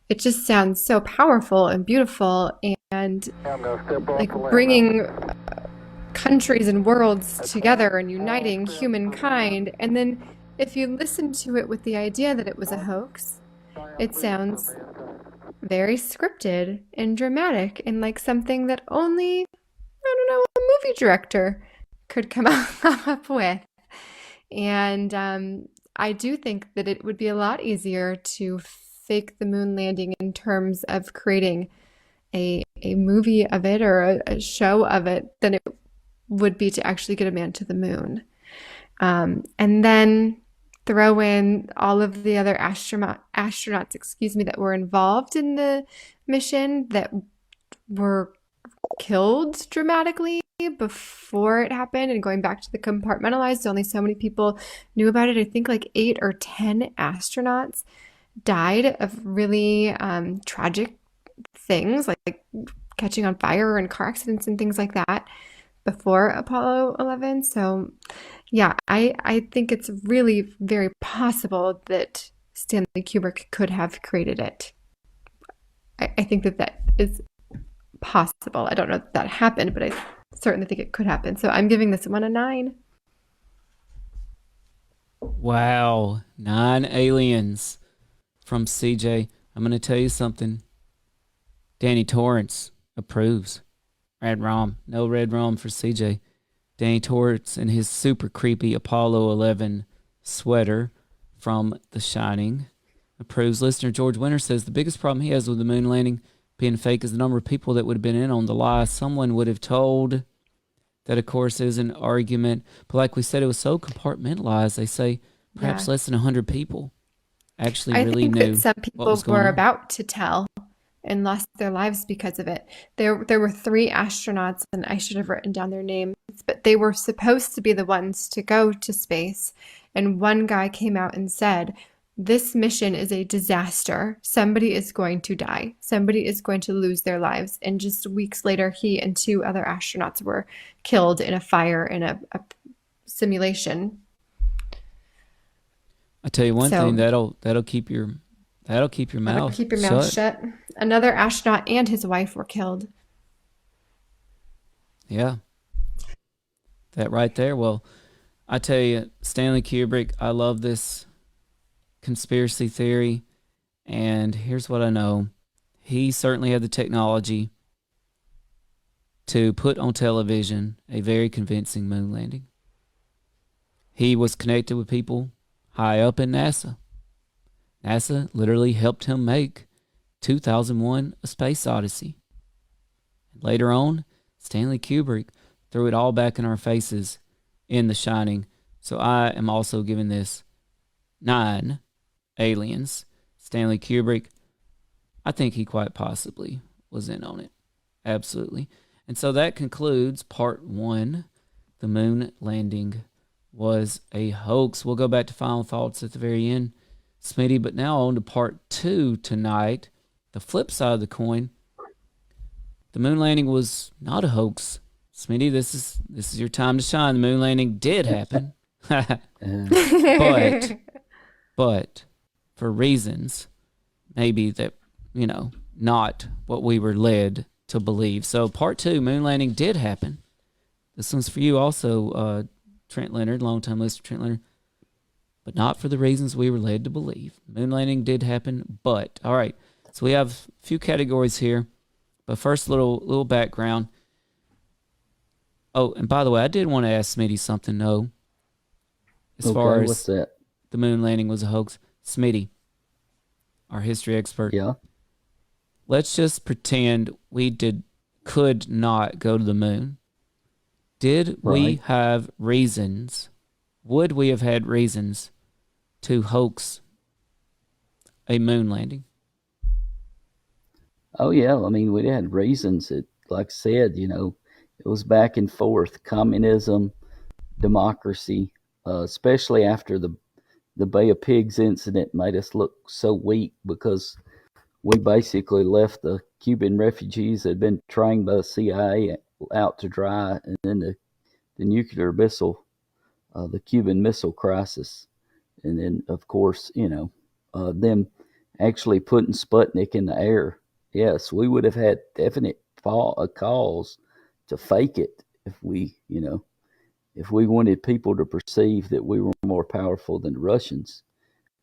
it just sounds so powerful and beautiful, and I'm going to step off like the limb. bringing countries and worlds together and uniting humankind. And then if you listen to it with the idea that it was a hoax, it sounds very scripted and dramatic and like something that only, I don't know, a movie director could come up with. And I do think that it would be a lot easier to fake the moon landing in terms of creating a movie of it or a show of it than it would be to actually get a man to the moon. And then throw in all of the other astronauts, that were involved in the mission that were killed dramatically before it happened, and going back to the compartmentalized, only so many people knew about it. I think like 8 or 10 astronauts died of really tragic things like catching on fire and car accidents and things like that before Apollo 11. So yeah, I think it's really very possible that Stanley Kubrick could have created it. I think that is possible. I don't know if that happened, but I certainly think it could happen. So I'm giving this one a 9. Wow, 9 aliens from CJ. I'm going to tell you something. Danny Torrance approves. Red rum. No red rum for CJ. Danny Torrance in his super creepy Apollo 11 sweater from The Shining approves. Listener George Winter says the biggest problem he has with the moon landing being fake is the number of people that would have been in on the lie. Someone would have told. That, of course, is an argument. But like we said, it was so compartmentalized. They say perhaps less than 100 people actually really knew that some what people was going were on. about to tell and lost their lives because of it. There were 3 astronauts, and I should have written down their names, but they were supposed to be the ones to go to space. And one guy came out and said, this mission is a disaster. Somebody is going to die. Somebody is going to lose their lives. And just weeks later, he and 2 other astronauts were killed in a fire in a simulation. I tell you one thing, that'll keep your mouth keep your mouth shut. Another astronaut and his wife were killed. Yeah. That right there. Well, I tell you, Stanley Kubrick, I love this conspiracy theory, and here's what I know. He certainly had the technology to put on television a very convincing moon landing. He was connected with people high up in NASA. NASA literally helped him make 2001: A Space Odyssey. Later on, Stanley Kubrick threw it all back in our faces in The Shining. So I am also giving this 9 aliens. Stanley Kubrick, I think he quite possibly was in on it. Absolutely. And so that concludes part 1. The moon landing was a hoax. We'll go back to final thoughts at the very end, Smitty, but now on to part 2 tonight. The flip side of the coin. The moon landing was not a hoax. Smitty, this is your time to shine. The moon landing did happen. but for reasons maybe that, not what we were led to believe. So part 2, moon landing did happen. This one's for you also, Trent Leonard, longtime listener Trent Leonard, but not for the reasons we were led to believe. Moon landing did happen, but all right. So we have a few categories here, but first, little background. Oh, and by the way, I did want to ask Smitty something. No, as far as what's that? The moon landing was a hoax, Smitty, our history expert. Yeah. Let's just pretend we could not go to the moon. Did we have reasons? Would we have had reasons to hoax a moon landing? Oh, yeah. I mean, we had reasons. It, like I said, it was back and forth. Communism, democracy, especially after the Bay of Pigs incident made us look so weak because we basically left the Cuban refugees that had been trained by the CIA out to dry, and then the nuclear missile, the Cuban Missile Crisis, and then, of course, them actually putting Sputnik in the air. Yes, we would have had definite cause to fake it if if we wanted people to perceive that we were more powerful than the Russians,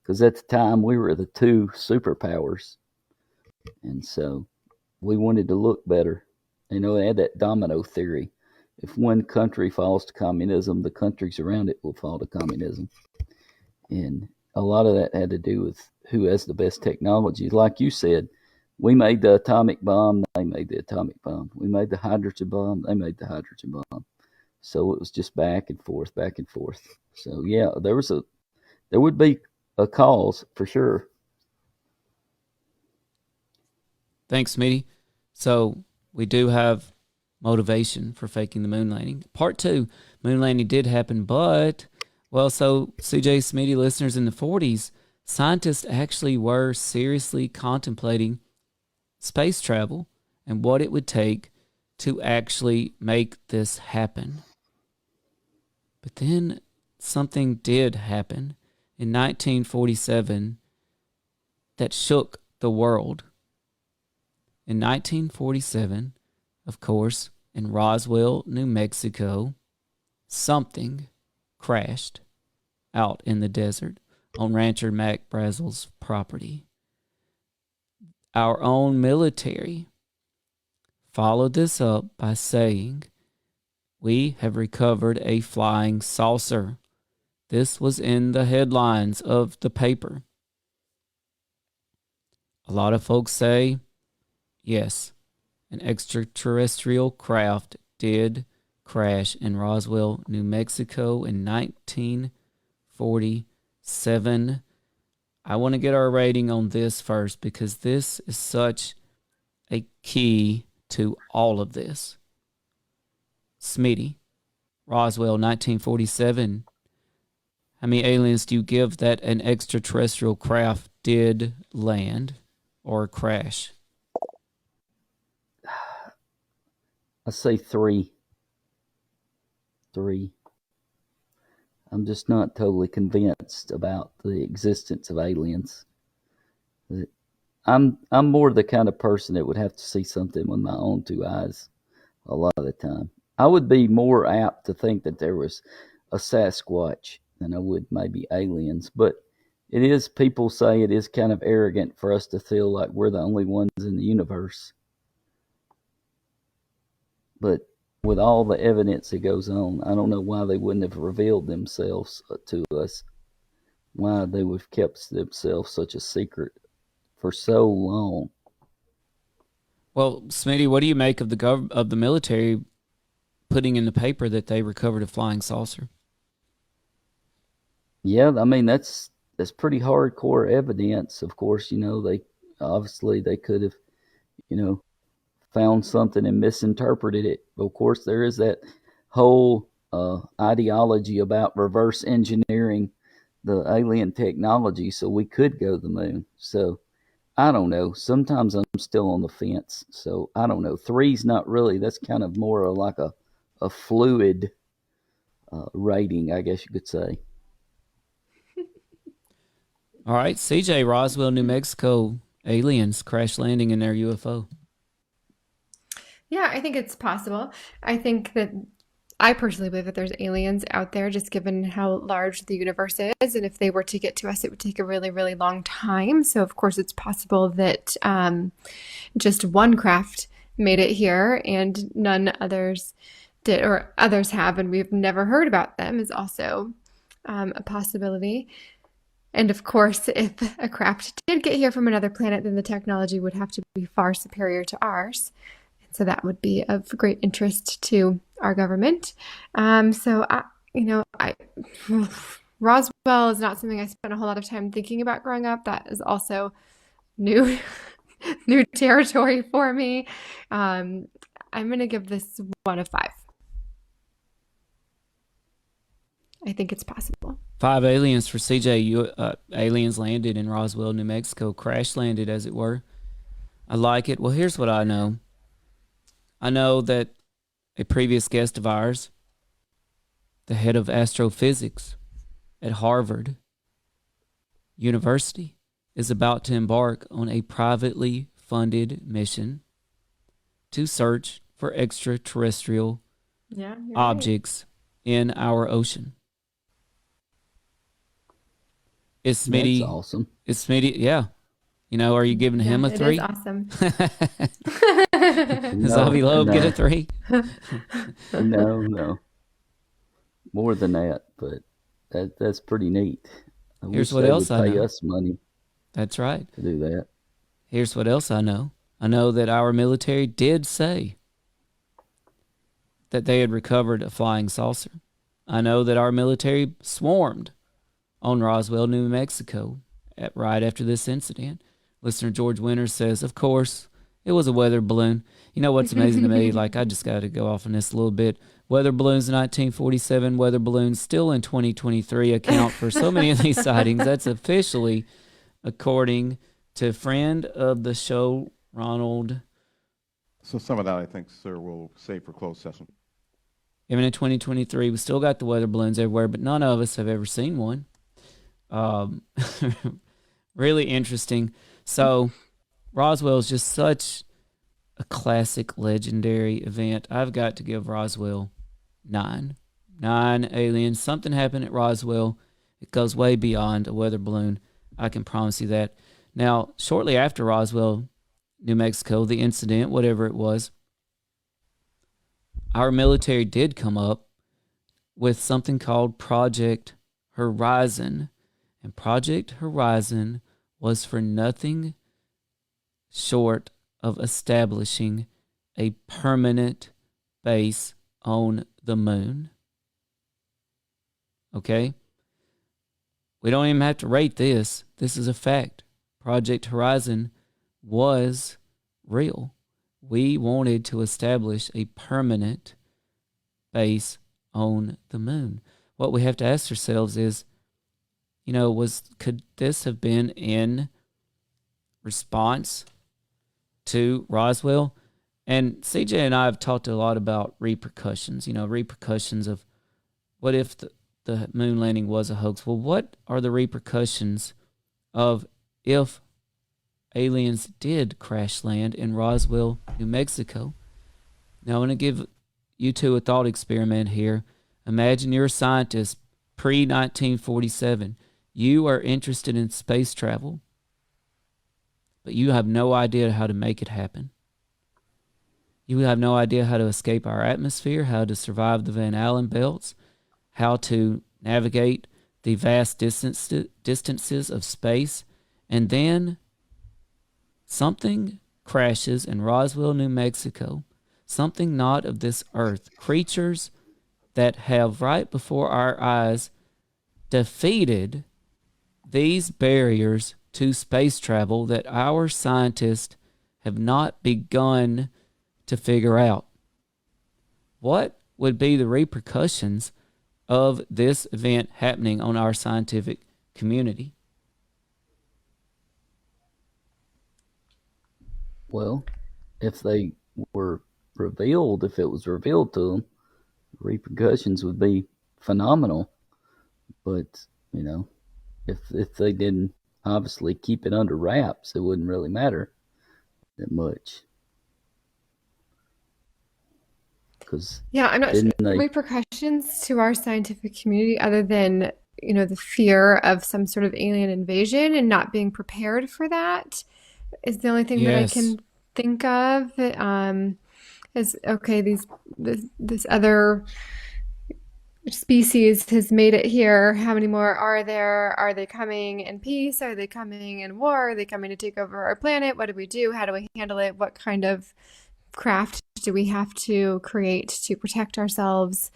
because at the time we were the two superpowers, and so we wanted to look better. They had that domino theory. If one country falls to communism, the countries around it will fall to communism. And a lot of that had to do with who has the best technology. Like you said, we made the atomic bomb, they made the atomic bomb. We made the hydrogen bomb, they made the hydrogen bomb. So it was just back and forth, back and forth. So yeah, there would be a cause for sure. Thanks, Smitty. So we do have motivation for faking the moon landing. Part 2, moon landing did happen, but, well, so CJ, Smitty listeners, in the 40s, scientists actually were seriously contemplating space travel and what it would take to actually make this happen. But then something did happen in 1947 that shook the world. In 1947, of course, in Roswell, New Mexico, something crashed out in the desert on Rancher Mac Brazel's property. Our own military followed this up by saying, "We have recovered a flying saucer." This was in the headlines of the paper. A lot of folks say, yes, an extraterrestrial craft did crash in Roswell, New Mexico in 1947. I want to get our rating on this first because this is such a key to all of this. Smitty, Roswell, 1947. How many aliens do you give that an extraterrestrial craft did land or crash? I say 3. 3. I'm just not totally convinced about the existence of aliens. I'm more the kind of person that would have to see something with my own 2 eyes a lot of the time. I would be more apt to think that there was a Sasquatch than I would maybe aliens. But people say it is kind of arrogant for us to feel like we're the only ones in the universe. But with all the evidence that goes on, I don't know why they wouldn't have revealed themselves to us. Why they would have kept themselves such a secret for so long. Well, Smitty, what do you make of the military putting in the paper that they recovered a flying saucer? Yeah, I mean that's pretty hardcore evidence. Of course, they could have, found something and misinterpreted it. But of course, there is that whole ideology about reverse engineering the alien technology so we could go to the moon. So I don't know. Sometimes I'm still on the fence. So I don't know. 3's not really. That's kind of more like a fluid rating, I guess you could say. All right, CJ, Roswell, New Mexico, aliens crash landing in their UFO. Yeah, I think it's possible. I think that I personally believe that there's aliens out there, just given how large the universe is. And if they were to get to us, it would take a really, really long time. So, of course, it's possible that just one craft made it here and none others did, or others have, and we've never heard about them, is also a possibility. And of course, if a craft did get here from another planet, then the technology would have to be far superior to ours. So that would be of great interest to our government. Roswell is not something I spent a whole lot of time thinking about growing up. That is also new territory for me. I'm going to give this 1 of 5. I think it's possible. 5 aliens for CJ. Aliens landed in Roswell, New Mexico, crash landed, as it were. I like it. Well, here's what I know. I know that a previous guest of ours, the head of astrophysics at Harvard University, is about to embark on a privately funded mission to search for extraterrestrial Yeah, you're right. objects in our ocean. Is That's Smitty? awesome. Is Smitty? Yeah. You know, are you giving him a It 3? is awesome. Does No, Avi Loeb get a no, 3? no. More than that, but that's pretty neat. I Here's wish what they else would I pay know. us money That's right. to do that. Here's what else I know. I know that our military did say that they had recovered a flying saucer. I know that our military swarmed on Roswell, New Mexico, right after this incident. Listener George Winters says, of course, it was a weather balloon. You know what's amazing to me? Like, I just got to go off on this a little bit. Weather balloons in 1947, weather balloons still in 2023 account for so many of these sightings. That's officially, according to friend of the show, Ronald. So some of that, I think, sir, we'll save for closed session. Even in 2023, we still got the weather balloons everywhere, but none of us have ever seen one. Really interesting. So Roswell is just such a classic, legendary event. I've got to give Roswell 9. 9 aliens. Something happened at Roswell. It goes way beyond a weather balloon. I can promise you that. Now, shortly after Roswell, New Mexico, the incident, whatever it was, our military did come up with something called Project Horizon. And Project Horizon was for nothing short of establishing a permanent base on the moon. Okay? We don't even have to rate this. This is a fact. Project Horizon was real. We wanted to establish a permanent base on the moon. What we have to ask ourselves is, could this have been in response to Roswell? And CJ and I have talked a lot about repercussions, repercussions of what if the moon landing was a hoax? Well, what are the repercussions of if aliens did crash land in Roswell, New Mexico? Now, I want to give you two a thought experiment here. Imagine you're a scientist pre-1947. You are interested in space travel, but you have no idea how to make it happen. You have no idea how to escape our atmosphere, how to survive the Van Allen belts, how to navigate the vast distances of space, and then something crashes in Roswell, New Mexico, something not of this earth, creatures that have right before our eyes defeated these barriers to space travel that our scientists have not begun to figure out. What would be the repercussions of this event happening on our scientific community? Well, if they were revealed, if it was revealed to them, repercussions would be phenomenal. But, if they didn't obviously keep it under wraps, it wouldn't really matter that much. I'm not sure repercussions to our scientific community other than, the fear of some sort of alien invasion and not being prepared for that is the only thing that I can think of. Is okay, this other species has made it here. How many more are there? Are they coming in peace? Are they coming in war? Are they coming to take over our planet? What do we do? How do we handle it? What kind of craft do we have to create to protect ourselves?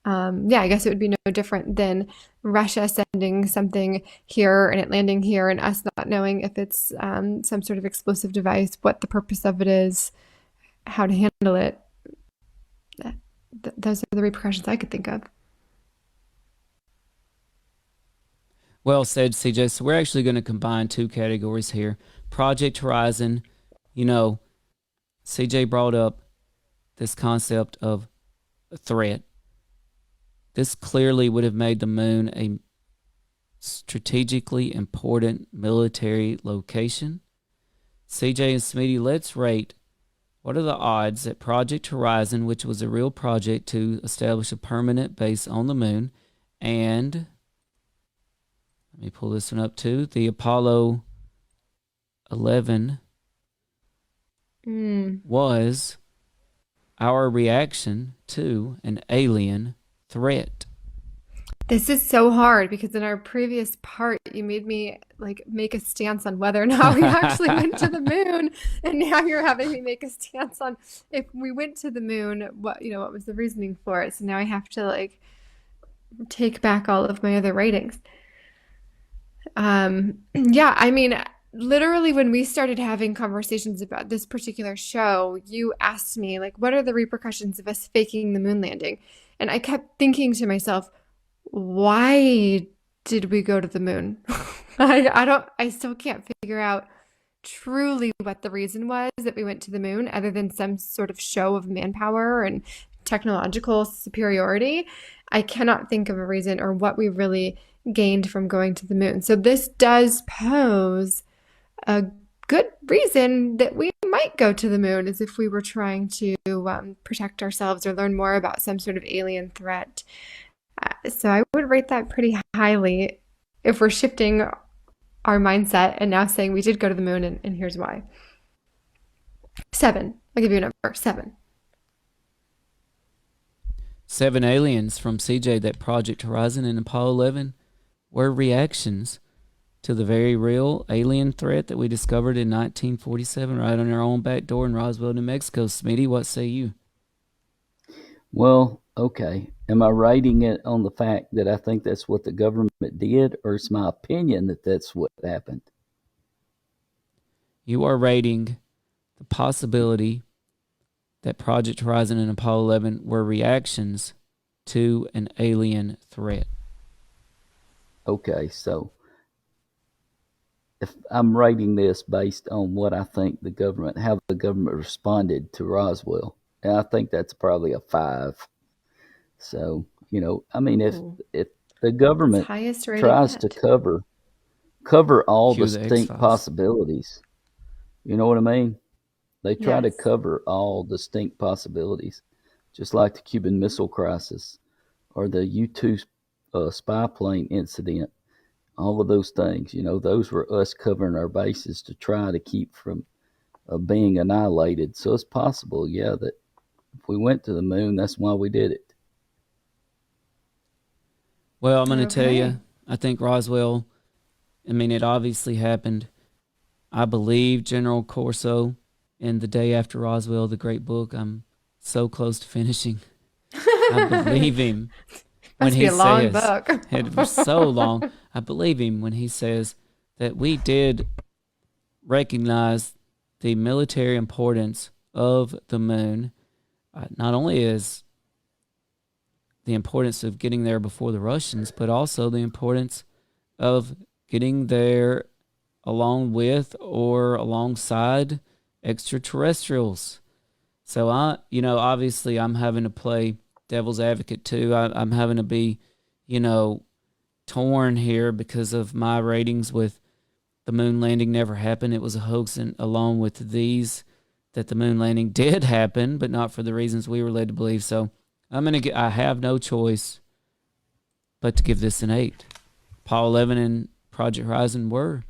I guess it would be no different than Russia sending something here and it landing here and us not knowing if it's some sort of explosive device, what the purpose of it is, how to handle it. Those are the repercussions I could think of. Well said, CJ. So we're actually going to combine two categories here. Project Horizon, CJ brought up this concept of a threat. This clearly would have made the moon a strategically important military location. CJ and Smitty, let's rate What are the odds that Project Horizon, which was a real project to establish a permanent base on the moon, and let me pull this one up too, the Apollo 11 was our reaction to an alien threat? This is so hard because in our previous part, you made me like make a stance on whether or not we actually went to the moon, and now you're having me make a stance on if we went to the moon, what was the reasoning for it. So now I have to like take back all of my other ratings. Yeah, I mean, literally when we started having conversations about this particular show, you asked me like, what are the repercussions of us faking the moon landing? And I kept thinking to myself, why did we go to the moon? I still can't figure out truly what the reason was that we went to the moon, other than some sort of show of manpower and technological superiority. I cannot think of a reason or what we really gained from going to the moon. So this does pose a good reason that we might go to the moon, as if we were trying to protect ourselves or learn more about some sort of alien threat. So I would rate that pretty highly if we're shifting our mindset and now saying we did go to the moon, and here's why. 7. I'll give you a number. 7. 7 aliens from CJ, that Project Horizon and Apollo 11 were reactions to the very real alien threat that we discovered in 1947 right on our own back door in Roswell, New Mexico. Smitty, what say you? Well, okay. Am I writing it on the fact that I think that's what the government did, or is my opinion that that's what happened? You are rating the possibility that Project Horizon and Apollo 11 were reactions to an alien threat. Okay, so if I'm writing this based on what I think how the government responded to Roswell, and I think that's probably a 5. So, I mean, if the government Highest rating tries yet. to cover all Cue the distinct X-Files. possibilities, you know what I mean? They try to Yes. cover all distinct possibilities, just like the Cuban Missile Crisis or the U-2 spy plane incident. All of those things, those were us covering our bases to try to keep from being annihilated. So it's possible, yeah, that if we went to the moon, that's why we did it. Well, I'm going to tell Okay. you, I think Roswell, I mean, it obviously happened. I believe General Corso in The Day After Roswell, the great book. I'm so close to finishing. I believe him when Must be he a long says, book. it was so long. I believe him when he says that we did recognize the military importance of the moon. Not only is the importance of getting there before the Russians, but also the importance of getting there along with or alongside extraterrestrials. So obviously I'm having to play devil's advocate too. I'm having to be, torn here because of my ratings with the moon landing never happened. It was a hoax, and along with these, that the moon landing did happen, but not for the reasons we were led to believe. So I have no choice but to give this an 8. Apollo 11 and Project Horizon were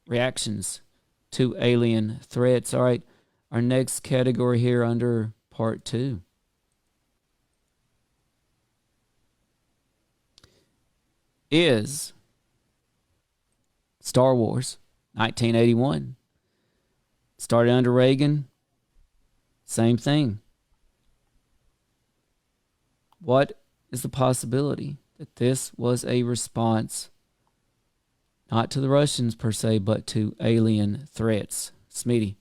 reactions to alien threats. All right, our next category here under part 2. Is Star Wars 1981. Started under Reagan. Same thing. What is the possibility that this was a response not to the Russians per se, but to alien threats? Smitty.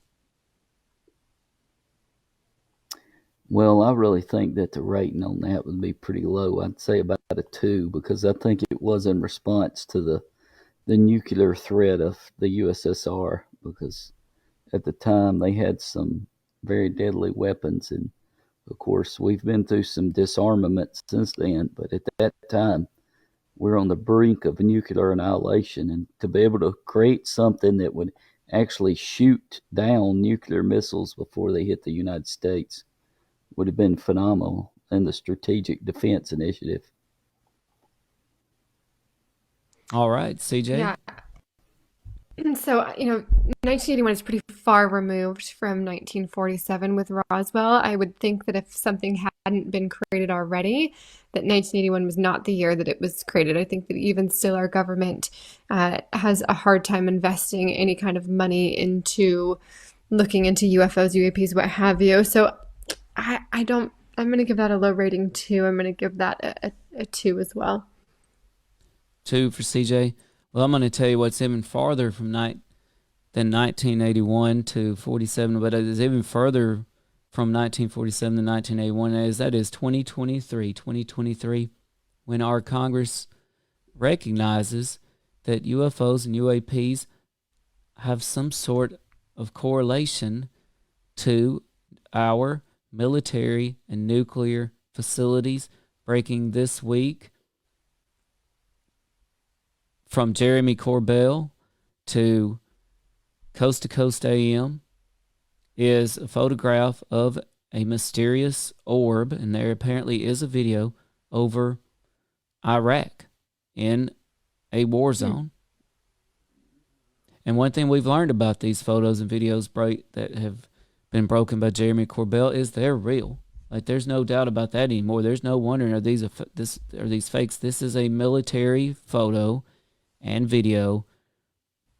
Well, I really think that the rating on that would be pretty low. I'd say about a 2, because I think it was in response to the nuclear threat of the USSR, because at the time they had some very deadly weapons, and of course we've been through some disarmament since then, but at that time we're on the brink of nuclear annihilation, and to be able to create something that would actually shoot down nuclear missiles before they hit the United States would have been phenomenal in the Strategic Defense Initiative. All right, CJ. Yeah. So, 1981 is pretty far removed from 1947 with Roswell. I would think that if something hadn't been created already, that 1981 was not the year that it was created. I think that even still our government has a hard time investing any kind of money into looking into UFOs, UAPs, what have you. So I'm going to give that a low rating too. I'm going to give that a 2 as well. 2 for CJ. Well, I'm going to tell you what's even farther from than 1981 to 47, but it is even further from 1947 to 1981. That is 2023, when our Congress recognizes that UFOs and UAPs have some sort of correlation to our military and nuclear facilities. Breaking this week from Jeremy Corbell to Coast AM is a photograph of a mysterious orb, and there apparently is a video over Iraq in a war zone. And one thing we've learned about these photos and videos that have been broken by Jeremy Corbell is they're real. Like, there's no doubt about that anymore. There's no wondering, are these fakes? This is a military photo and video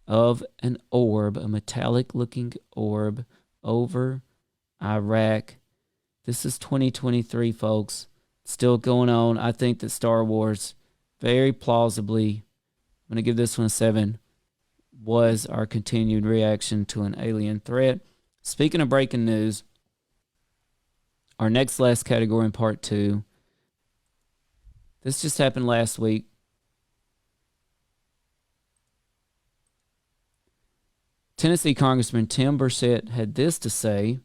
of an orb, a metallic-looking orb over Iraq. This is 2023, folks. Still going on. I think that Star Wars, very plausibly, I'm going to give this one a 7, was our continued reaction to an alien threat. Speaking of breaking news, our next last category in part 2, this just happened last week. Tennessee Congressman Tim Burchett had this to say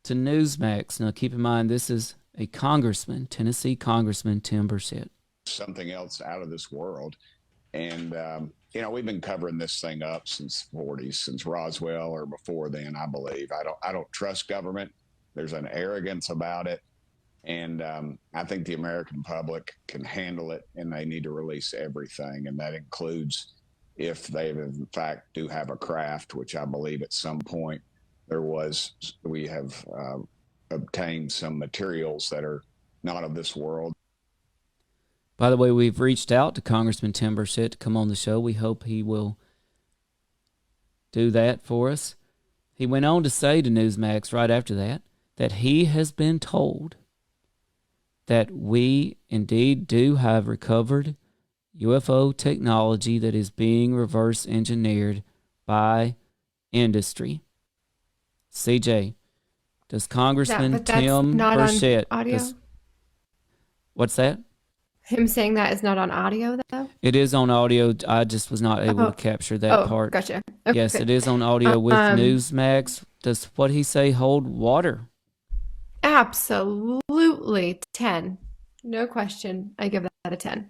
to Newsmax. Now, keep in mind, this is a congressman, Tennessee Congressman Tim Burchett. Something else out of this world. And, we've been covering this thing up since the 40s, since Roswell or before then, I believe. I don't trust government. There's an arrogance about it. And I think the American public can handle it, and they need to release everything. And that includes if they, in fact, do have a craft, which I believe at some point we have obtained some materials that are not of this world. By the way, we've reached out to Congressman Tim Burchett to come on the show. We hope he will do that for us. He went on to say to Newsmax right after that he has been told that we indeed do have recovered UFO technology that is being reverse engineered by industry. CJ, does Congressman Tim Burchett... What's that? Him saying that is not on audio, though? It is on audio. I just was not able to capture that part. Gotcha. Okay. Yes, it is on audio with Newsmax. Does what he say hold water? Absolutely. 10. No question. I give that a 10.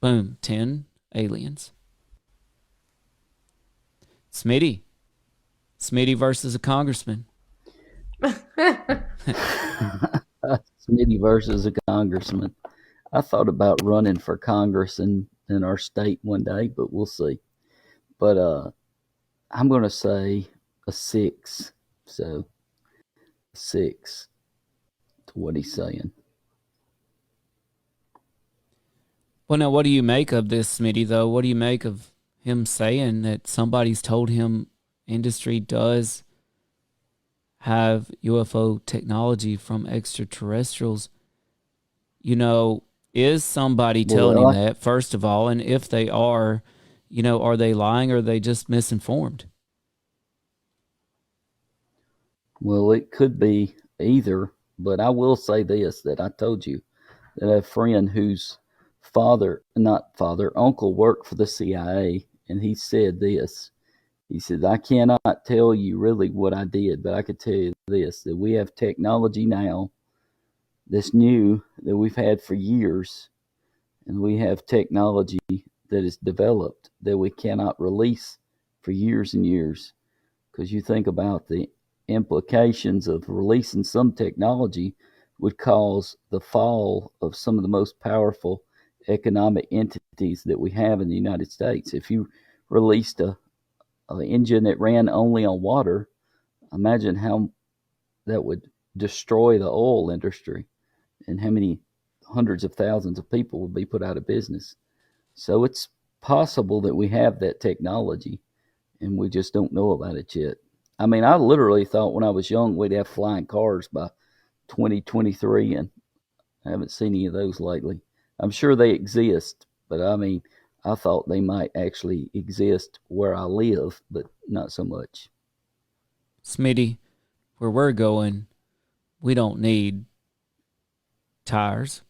Boom. 10 aliens. Smitty versus a congressman. Smitty versus a congressman. I thought about running for Congress in our state one day, but we'll see. But I'm going to say a 6. So 6 to what he's saying. Well, now, what do you make of this, Smitty, though? What do you make of him saying that somebody's told him industry does have UFO technology from extraterrestrials? Is somebody telling him that, first of all? And if they are, are they lying or are they just misinformed? Well, it could be either, but I will say this, that I told you that a friend whose uncle worked for the CIA, and he said this. He said, I cannot tell you really what I did, but I could tell you this, that we have technology now that's new that we've had for years, and we have technology that is developed that we cannot release for years and years. Because you think about the implications of releasing some technology would cause the fall of some of the most powerful economic entities that we have in the United States. If you released a engine that ran only on water, imagine how that would destroy the oil industry and how many hundreds of thousands of people would be put out of business. So it's possible that we have that technology and we just don't know about it yet. I mean, I literally thought when I was young we'd have flying cars by 2023, and I haven't seen any of those lately. I'm sure they exist, but I mean, I thought they might actually exist where I live, but not so much. Smitty, where we're going, we don't need tires.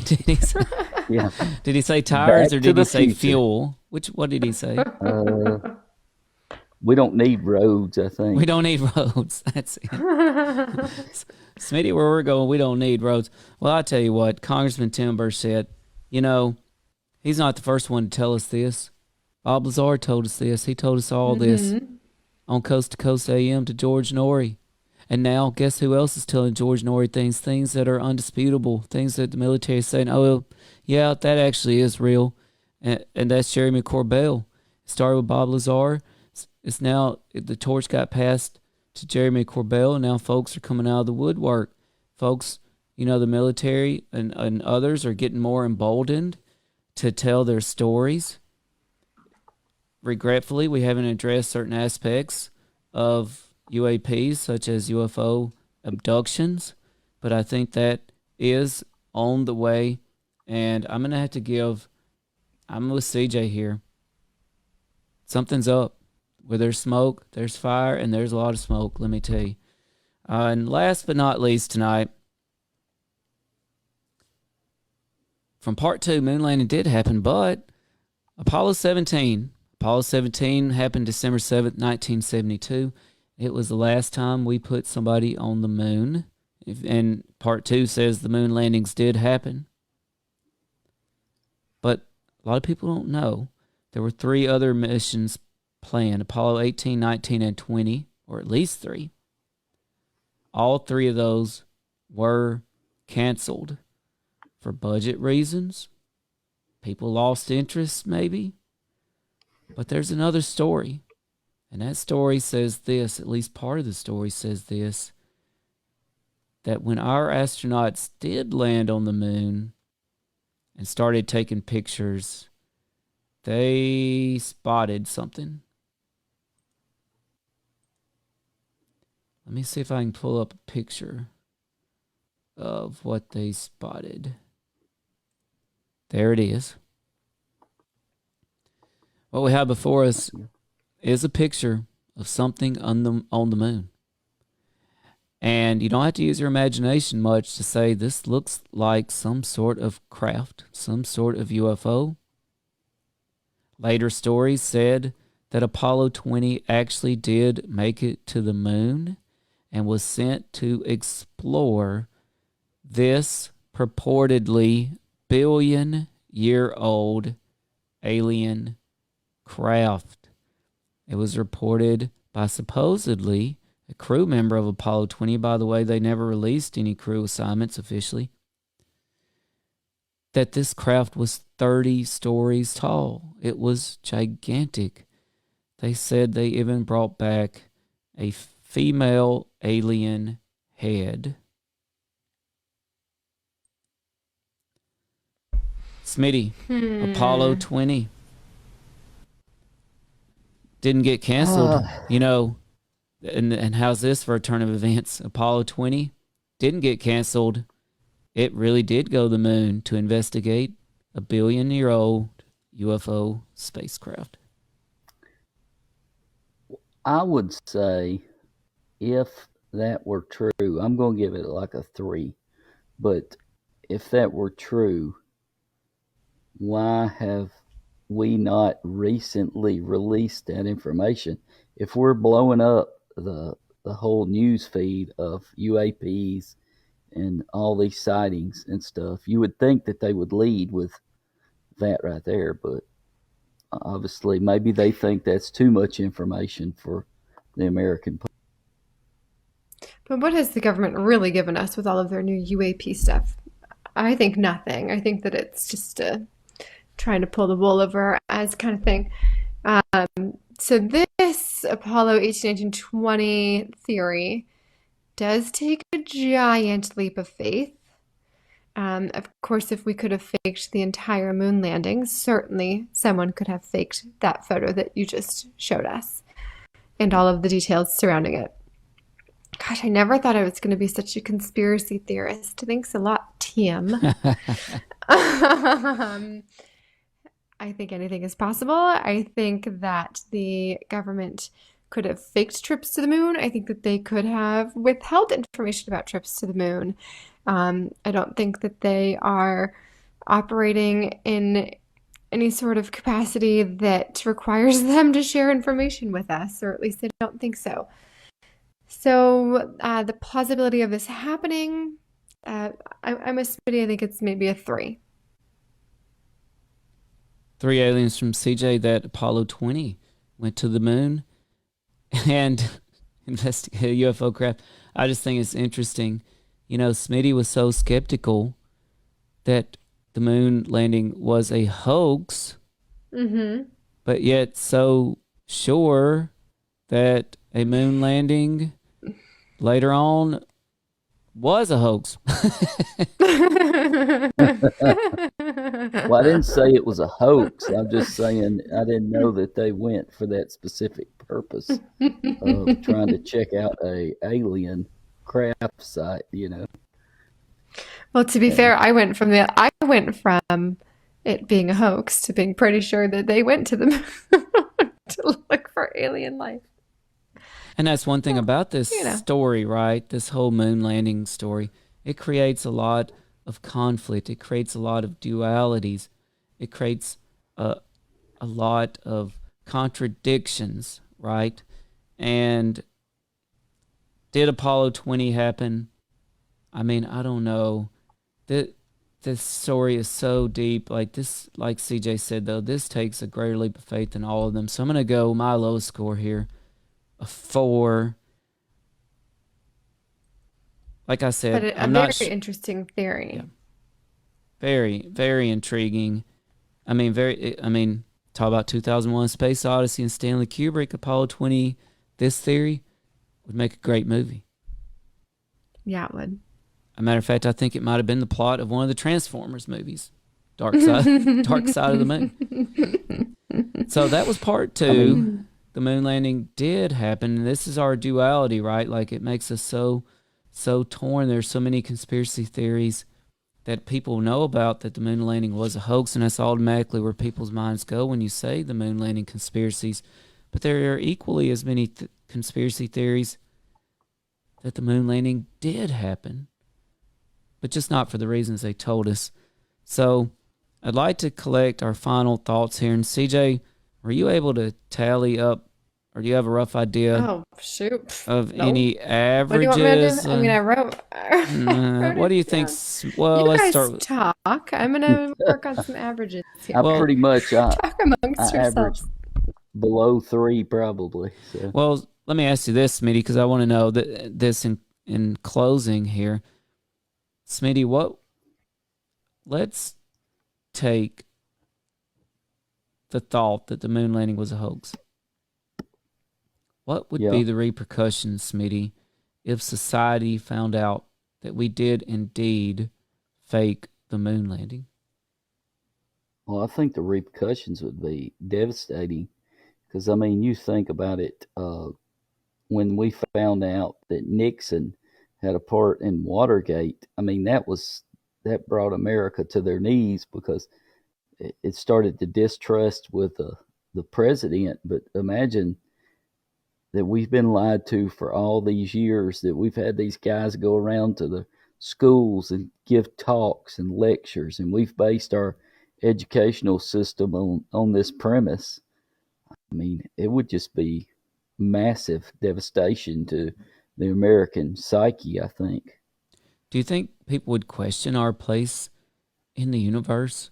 Did he say, Yeah. did he say tires Back or to did he the say future. fuel? What did he say? We don't need roads, I think. We don't need roads. That's it. Smitty, where we're going, we don't need roads. Well, I tell you what, Congressman Tim Burr said, you know, he's not the first one to tell us this. Bob Lazar told us this. He told us all this on Coast to Coast AM to George Norrie. And now, guess who else is telling George Norrie things that are undisputable, things that the military is saying, oh, yeah, that actually is real. And that's Jeremy Corbell. It started with Bob Lazar. It's now, the torch got passed to Jeremy Corbell, and now folks are coming out of the woodwork. Folks, you know, the military and others are getting more emboldened to tell their stories. Regretfully, we haven't addressed certain aspects of UAPs, such as UFO abductions, but I think that is on the way, and I'm going to have to give, I'm with CJ here. Something's up. Where there's smoke, there's fire, and there's a lot of smoke, let me tell you. And last but not least tonight, from part 2, moon landing did happen, but Apollo 17 happened December 7th, 1972. It was the last time we put somebody on the moon. And part 2 says the moon landings did happen. But a lot of people don't know. There were 3 other missions planned, Apollo 18, 19, and 20, or at least 3. All 3 of those were canceled for budget reasons. People lost interest, maybe. But there's another story, and that story says this, at least part of the story says this, that when our astronauts did land on the moon and started taking pictures, they spotted something. Let me see if I can pull up a picture of what they spotted. There it is. What we have before us is a picture of something on the moon. And you don't have to use your imagination much to say this looks like some sort of craft, some sort of UFO. Later stories said that Apollo 20 actually did make it to the moon and was sent to explore this purportedly billion-year-old alien craft. It was reported by supposedly a crew member of Apollo 20. By the way, they never released any crew assignments officially. That this craft was 30 stories tall. It was gigantic. They said they even brought back a female alien head. Smitty, Apollo 20 didn't get canceled. You know, and how's this for a turn of events? Apollo 20 didn't get canceled. It really did go to the moon to investigate a billion-year-old UFO spacecraft. I would say if that were true, I'm going to give it like a 3. But if that were true, why have we not recently released that information? If we're blowing up the whole news feed of UAPs and all these sightings and stuff, you would think that they would lead with that right there. But obviously, maybe they think that's too much information for the American public. But what has the government really given us with all of their new UAP stuff? I think nothing. I think that it's just trying to pull the wool over our eyes kind of thing. So this Apollo 18, 19, 20 theory does take a giant leap of faith. Of course, if we could have faked the entire moon landing, certainly someone could have faked that photo that you just showed us and all of the details surrounding it. Gosh, I never thought I was going to be such a conspiracy theorist. Thanks a lot, Tim. I think anything is possible. I think that the government could have faked trips to the moon. I think that they could have withheld information about trips to the moon. I don't think that they are operating in any sort of capacity that requires them to share information with us, or at least I don't think so. So the plausibility of this happening, I'm a Smitty. I think it's maybe a 3. 3 aliens from CJ that Apollo 20 went to the moon and investigated UFO craft. I just think it's interesting. You know, Smitty was so skeptical that the moon landing was a hoax, but yet so sure that a moon landing later on was a hoax. Well, I didn't say it was a hoax. I'm just saying I didn't know that they went for that specific purpose of trying to check out a alien craft site, you know. Well, to be fair, I went from it being a hoax to being pretty sure that they went to the moon to look for alien life. And that's one thing about this story, right? This whole moon landing story. It creates a lot of conflict. It creates a lot of dualities. It creates a lot of contradictions, right? And did Apollo 20 happen? I mean, I don't know. This story is so deep. Like CJ said, though, this takes a greater leap of faith than all of them. So I'm going to go my lowest score here, a 4. Like I said, But I'm very not interesting theory. Yeah. Very, very intriguing. I mean, talk about 2001: Space Odyssey and Stanley Kubrick, Apollo 20. This theory would make a great movie. Yeah, it would. As a matter of fact, I think it might have been the plot of one of the Transformers movies, Dark Side of the Moon. So that was part 2. The moon landing did happen, and this is our duality, right? Like, it makes us so torn. There's so many conspiracy theories that people know about that the moon landing was a hoax, and that's automatically where people's minds go when you say the moon landing conspiracies. But there are equally as many conspiracy theories that the moon landing did happen, but just not for the reasons they told us. So I'd like to collect our final thoughts here. And CJ, were you able to tally up, or do you have a rough idea Oh, shoot. of Nope. any averages? What do you want me to do? I mean, I wrote what do you it think? down. Well, You let's guys start with. talk. I'm going to work on some averages here. I Well- pretty much Talk amongst I average yourselves. below 3 probably. So Well, let me ask you this, Smitty, because I want to know that this in closing here. Smitty, let's take the thought that the moon landing was a hoax. What would be the repercussions, Smitty, if society found out that we did indeed fake the moon landing? Well, I think the repercussions would be devastating because, I mean, you think about it, when we found out that Nixon had a part in Watergate, I mean, that brought America to their knees because it started to distrust with the president. But imagine that we've been lied to for all these years, that we've had these guys go around to the schools and give talks and lectures, and we've based our educational system on this premise. I mean, it would just be massive devastation to the American psyche, I think. Do you think people would question our place in the universe?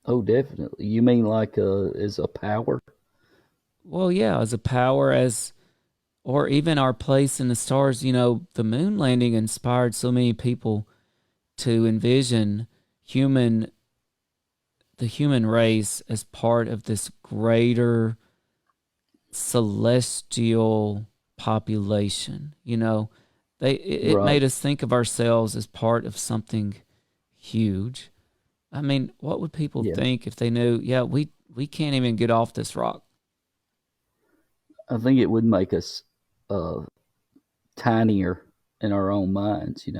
Oh, definitely. You mean like as a power? Well, yeah, as a power, as or even our place in the stars. The moon landing inspired so many people to envision human the human race as part of this greater celestial population. It Right. made us think of ourselves as part of something huge. I mean, what would people Yeah. think if they knew, yeah, we can't even get off this rock? I think it would make us uh, tinier in our own minds, I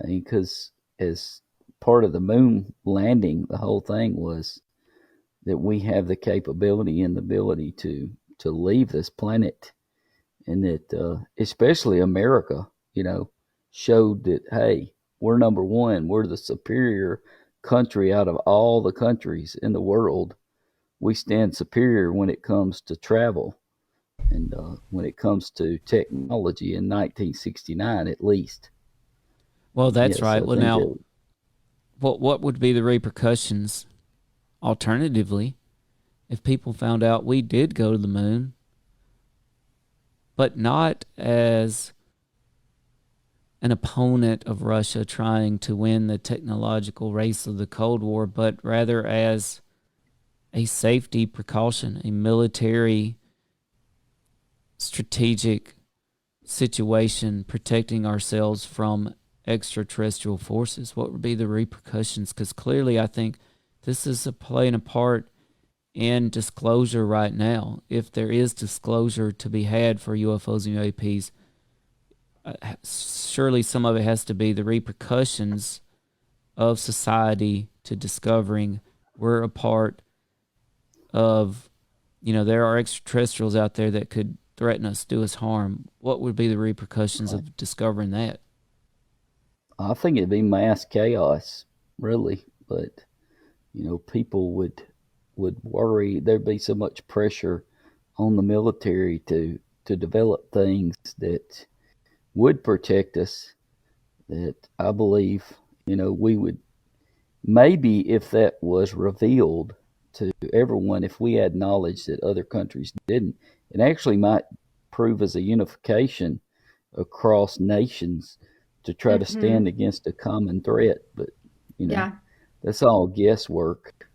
mean, because as part of the moon landing, the whole thing was that we have the capability and the ability to leave this planet, and that especially America, showed that hey, we're number one, we're the superior country out of all the countries in the world. We stand superior when it comes to travel and when it comes to technology in 1969 at least. Well, that's Yes, right. I Well, think now, that what would be the repercussions, alternatively, if people found out we did go to the moon, but not as an opponent of Russia trying to win the technological race of the Cold War, but rather as a safety precaution, a military strategic situation protecting ourselves from extraterrestrial forces? What would be the repercussions? Because clearly, I think this is playing a part in disclosure right now. If there is disclosure to be had for UFOs and UAPs, surely some of it has to be the repercussions of society to discovering we're a part of, there are extraterrestrials out there that could threaten us, do us harm. What would be the repercussions right. of discovering that? I think it'd be mass chaos, really. But people would worry. There'd be so much pressure on the military to develop things that would protect us that I believe we would maybe if that was revealed to everyone, if we had knowledge that other countries didn't, it actually might prove as a unification across nations to try to Mm-hmm. stand against a common threat. But you know, Yeah. that's all guesswork.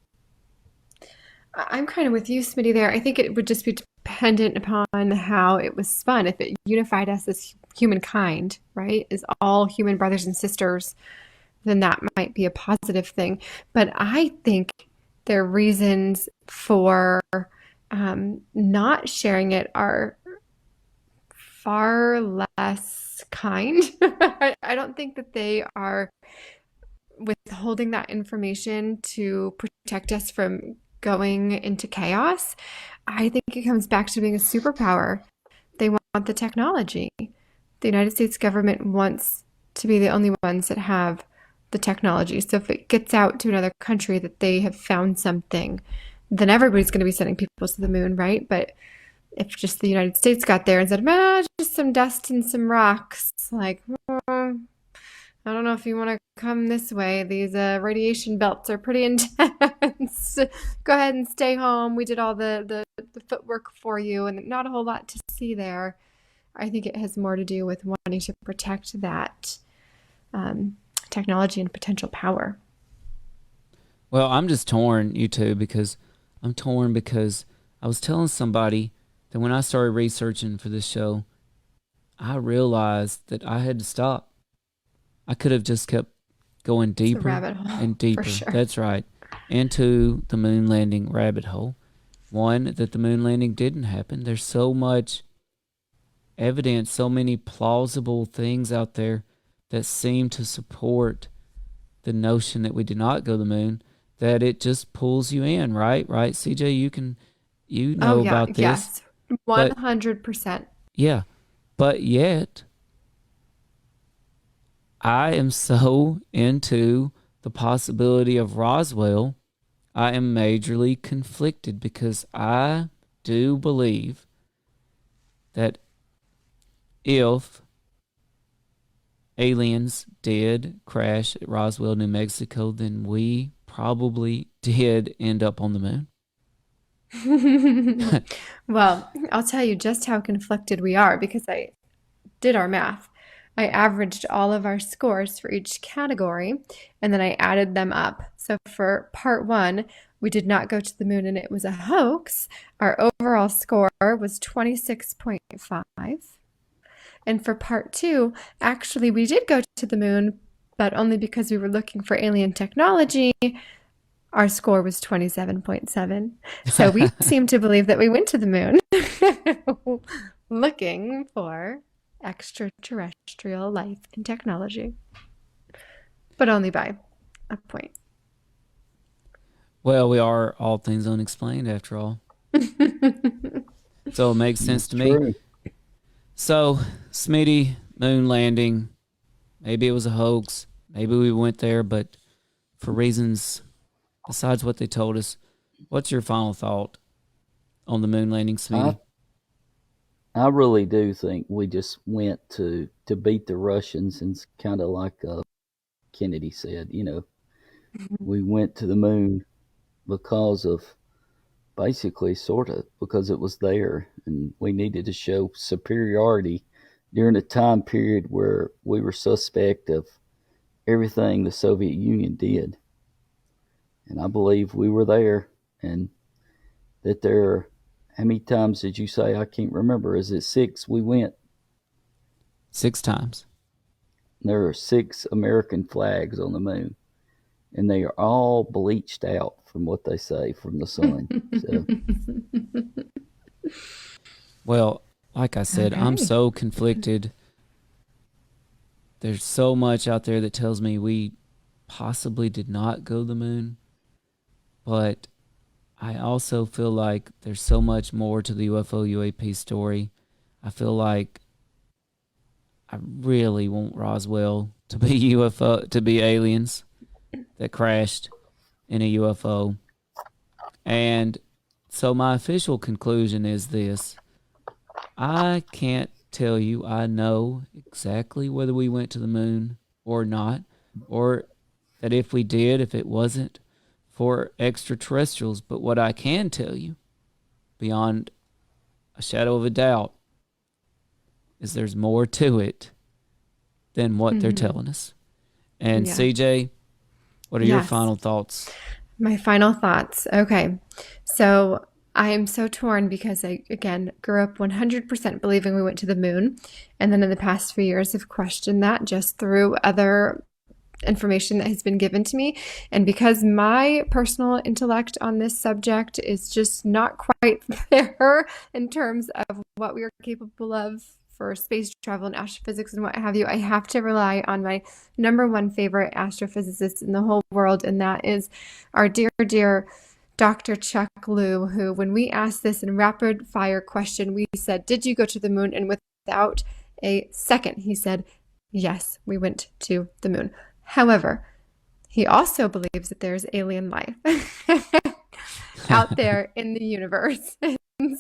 I'm kind of with you, Smitty, there. I think it would just be dependent upon how it was spun. If it unified us as humankind, right, as all human brothers and sisters, then that might be a positive thing. But I think their reasons for not sharing it are far less kind. I don't think that they are withholding that information to protect us from going into chaos. I think it comes back to being a superpower. They want the technology. The United States government wants to be the only ones that have the technology. So if it gets out to another country that they have found something, then everybody's going to be sending people to the moon, right? But if just the United States got there and said, just some dust and some rocks, like, I don't know if you want to come this way. These radiation belts are pretty intense. Go ahead and stay home. We did all the footwork for you, and not a whole lot to see there. I think it has more to do with wanting to protect that technology and potential power. Well, I'm just torn, you two, because I was telling somebody that when I started researching for this show, I realized that I had to stop. I could have just kept going It's a deeper rabbit hole, and for deeper. sure. That's right. Into the moon landing rabbit hole. One, that the moon landing didn't happen. There's so much evidence, so many plausible things out there that seem to support the notion that we did not go to the moon, that it just pulls you in, right? Right, CJ, you Oh, know yeah. about this. Yes. But 100%. yeah, but yet I am so into the possibility of Roswell. I am majorly conflicted because I do believe that if aliens did crash at Roswell, New Mexico, then we probably did end up on the moon. Well, I'll tell you just how conflicted we are because I did our math. I averaged all of our scores for each category and then I added them up. So for part one, we did not go to the moon and it was a hoax. Our overall score was 26.5. And for part two, actually, we did go to the moon, but only because we were looking for alien technology. Our score was 27.7. So we seem to believe that we went to the moon looking for extraterrestrial life and technology, but only by a point. Well, we are all things unexplained after all. So it makes sense to me. True. So, Smitty, moon landing, maybe it was a hoax. Maybe we went there, but for reasons besides what they told us, what's your final thought on the moon landing, Smitty? I really do think we just went to beat the Russians, and it's kind of like Kennedy said, we went to the moon because of basically sort of because it was there and we needed to show superiority during a time period where we were suspect of everything the Soviet Union did. And I believe we were there, and that how many times did you say? I can't remember. Is it 6 we went? 6 times. There are 6 American flags on the moon, and they are all bleached out from what they say from the sun. So. Well, like I said, Okay. I'm so conflicted. There's so much out there that tells me we possibly did not go to the moon, but I also feel like there's so much more to the UFO UAP story. I feel like I really want Roswell to be to be aliens that crashed in a UFO. And so my official conclusion is this. I can't tell you I know exactly whether we went to the moon or not, or that if we did, if it wasn't for extraterrestrials. But what I can tell you, beyond a shadow of a doubt, is there's more to it than what they're telling us. And Yeah. CJ, what are your Yes. final thoughts? My final thoughts. Okay. So I am so torn because I, again, grew up 100% believing we went to the moon. And then in the past few years, have questioned that just through other information that has been given to me. And because my personal intellect on this subject is just not quite there in terms of what we are capable of for space travel and astrophysics and what have you, I have to rely on my number one favorite astrophysicist in the whole world, and that is our dear, dear Dr. Chuck Liu, who, when we asked this in rapid fire question, we said, "Did you go to the moon?" And without a second, he said, "Yes, we went to the moon." However, he also believes that there's alien life out there in the universe.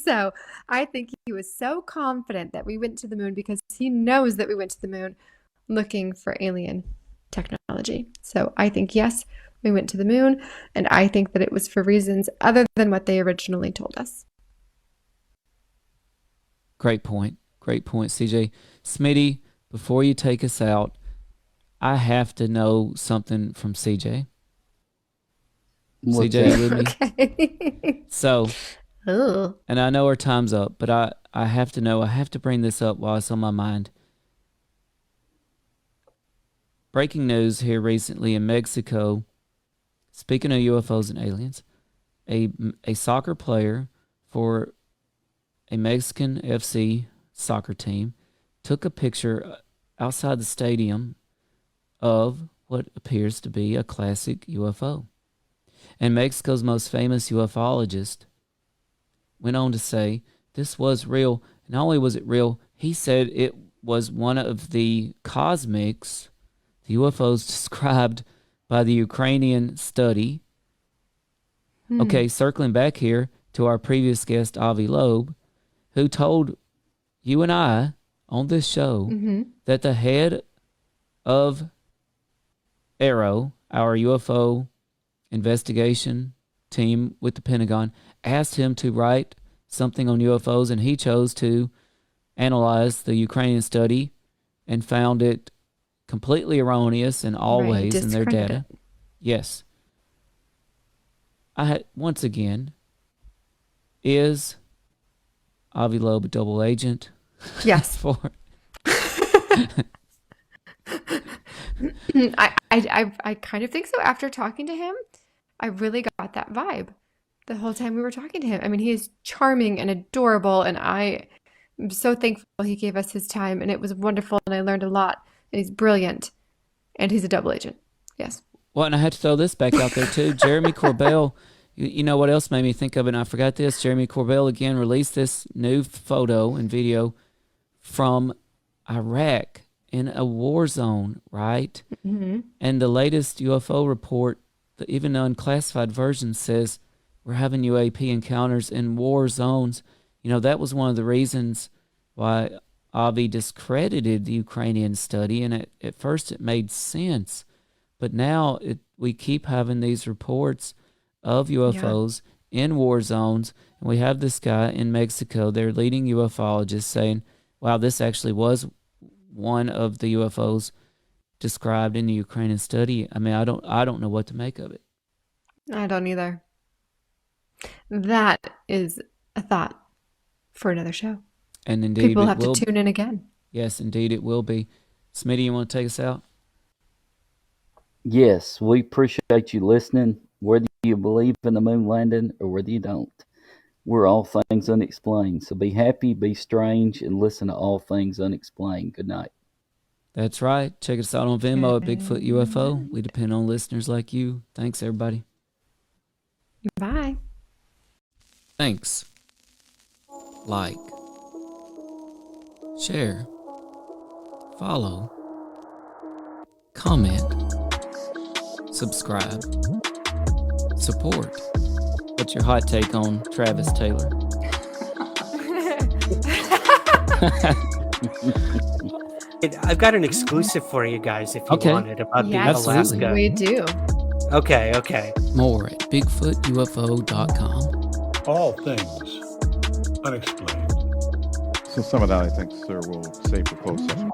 So I think he was so confident that we went to the moon because he knows that we went to the moon looking for alien technology. So I think, yes, we went to the moon, and I think that it was for reasons other than what they originally told us. Great point. Great point, CJ. Smitty, before you take us out, I have to know something from CJ. What's CJ, that? you with me? Okay. So, Ugh. and I know our time's up, but I have to know, I have to bring this up while it's on my mind. Breaking news here recently in Mexico, speaking of UFOs and aliens, a soccer player for a Mexican FC soccer team took a picture outside the stadium of what appears to be a classic UFO. And Mexico's most famous ufologist went on to say this was real. Not only was it real, he said it was one of the cosmics, the UFOs described by the Ukrainian study. Okay, circling back here to our previous guest, Avi Loeb, who told you and I on this show that the head of Arrow, our UFO investigation team with the Pentagon asked him to write something on UFOs, and he chose to analyze the Ukrainian study and found it completely erroneous in all Right, ways in their discredit data. it. Yes. Once again, is Avi Loeb a double agent? Yes. For I kind of think so. After talking to him, I really got that vibe the whole time we were talking to him. I mean, he is charming and adorable, and I am so thankful he gave us his time, and it was wonderful, and I learned a lot. And he's brilliant, and he's a double agent. Yes. Well, and I had to throw this back out there too. Jeremy Corbell, you know what else made me think of it? And I forgot this. Jeremy Corbell again released this new photo and video from Iraq in a war zone, right? Mm-hmm. And the latest UFO report, even the unclassified version, says we're having UAP encounters in war zones. You know, that was one of the reasons why Avi discredited the Ukrainian study, and at first it made sense. But now we keep having these reports of UFOs in war zones, and we have this guy in Mexico, their leading ufologist, saying, wow, this actually was one of the UFOs described in the Ukrainian study. I mean, I don't know what to make of it. I don't either. That is a thought for another show. And indeed, people have to tune in again. Yes, indeed, it will be. Smitty, you want to take us out? Yes, we appreciate you listening, whether you believe in the moon landing or whether you don't. We're All Things Unexplained. So be happy, be strange, and listen to All Things Unexplained. Good night. That's right. Check us out on Venmo at Bigfoot UFO. We depend on listeners like you. Thanks, everybody. Bye. Thanks. Like, share, follow, comment, subscribe, support. What's your hot take on Travis Taylor? I've got an exclusive for you guys if you want it about the Yes, Alaska. we do. Okay. More at BigfootUFO.com. All things unexplained. So some of that, I think, sir, we'll save for closed session.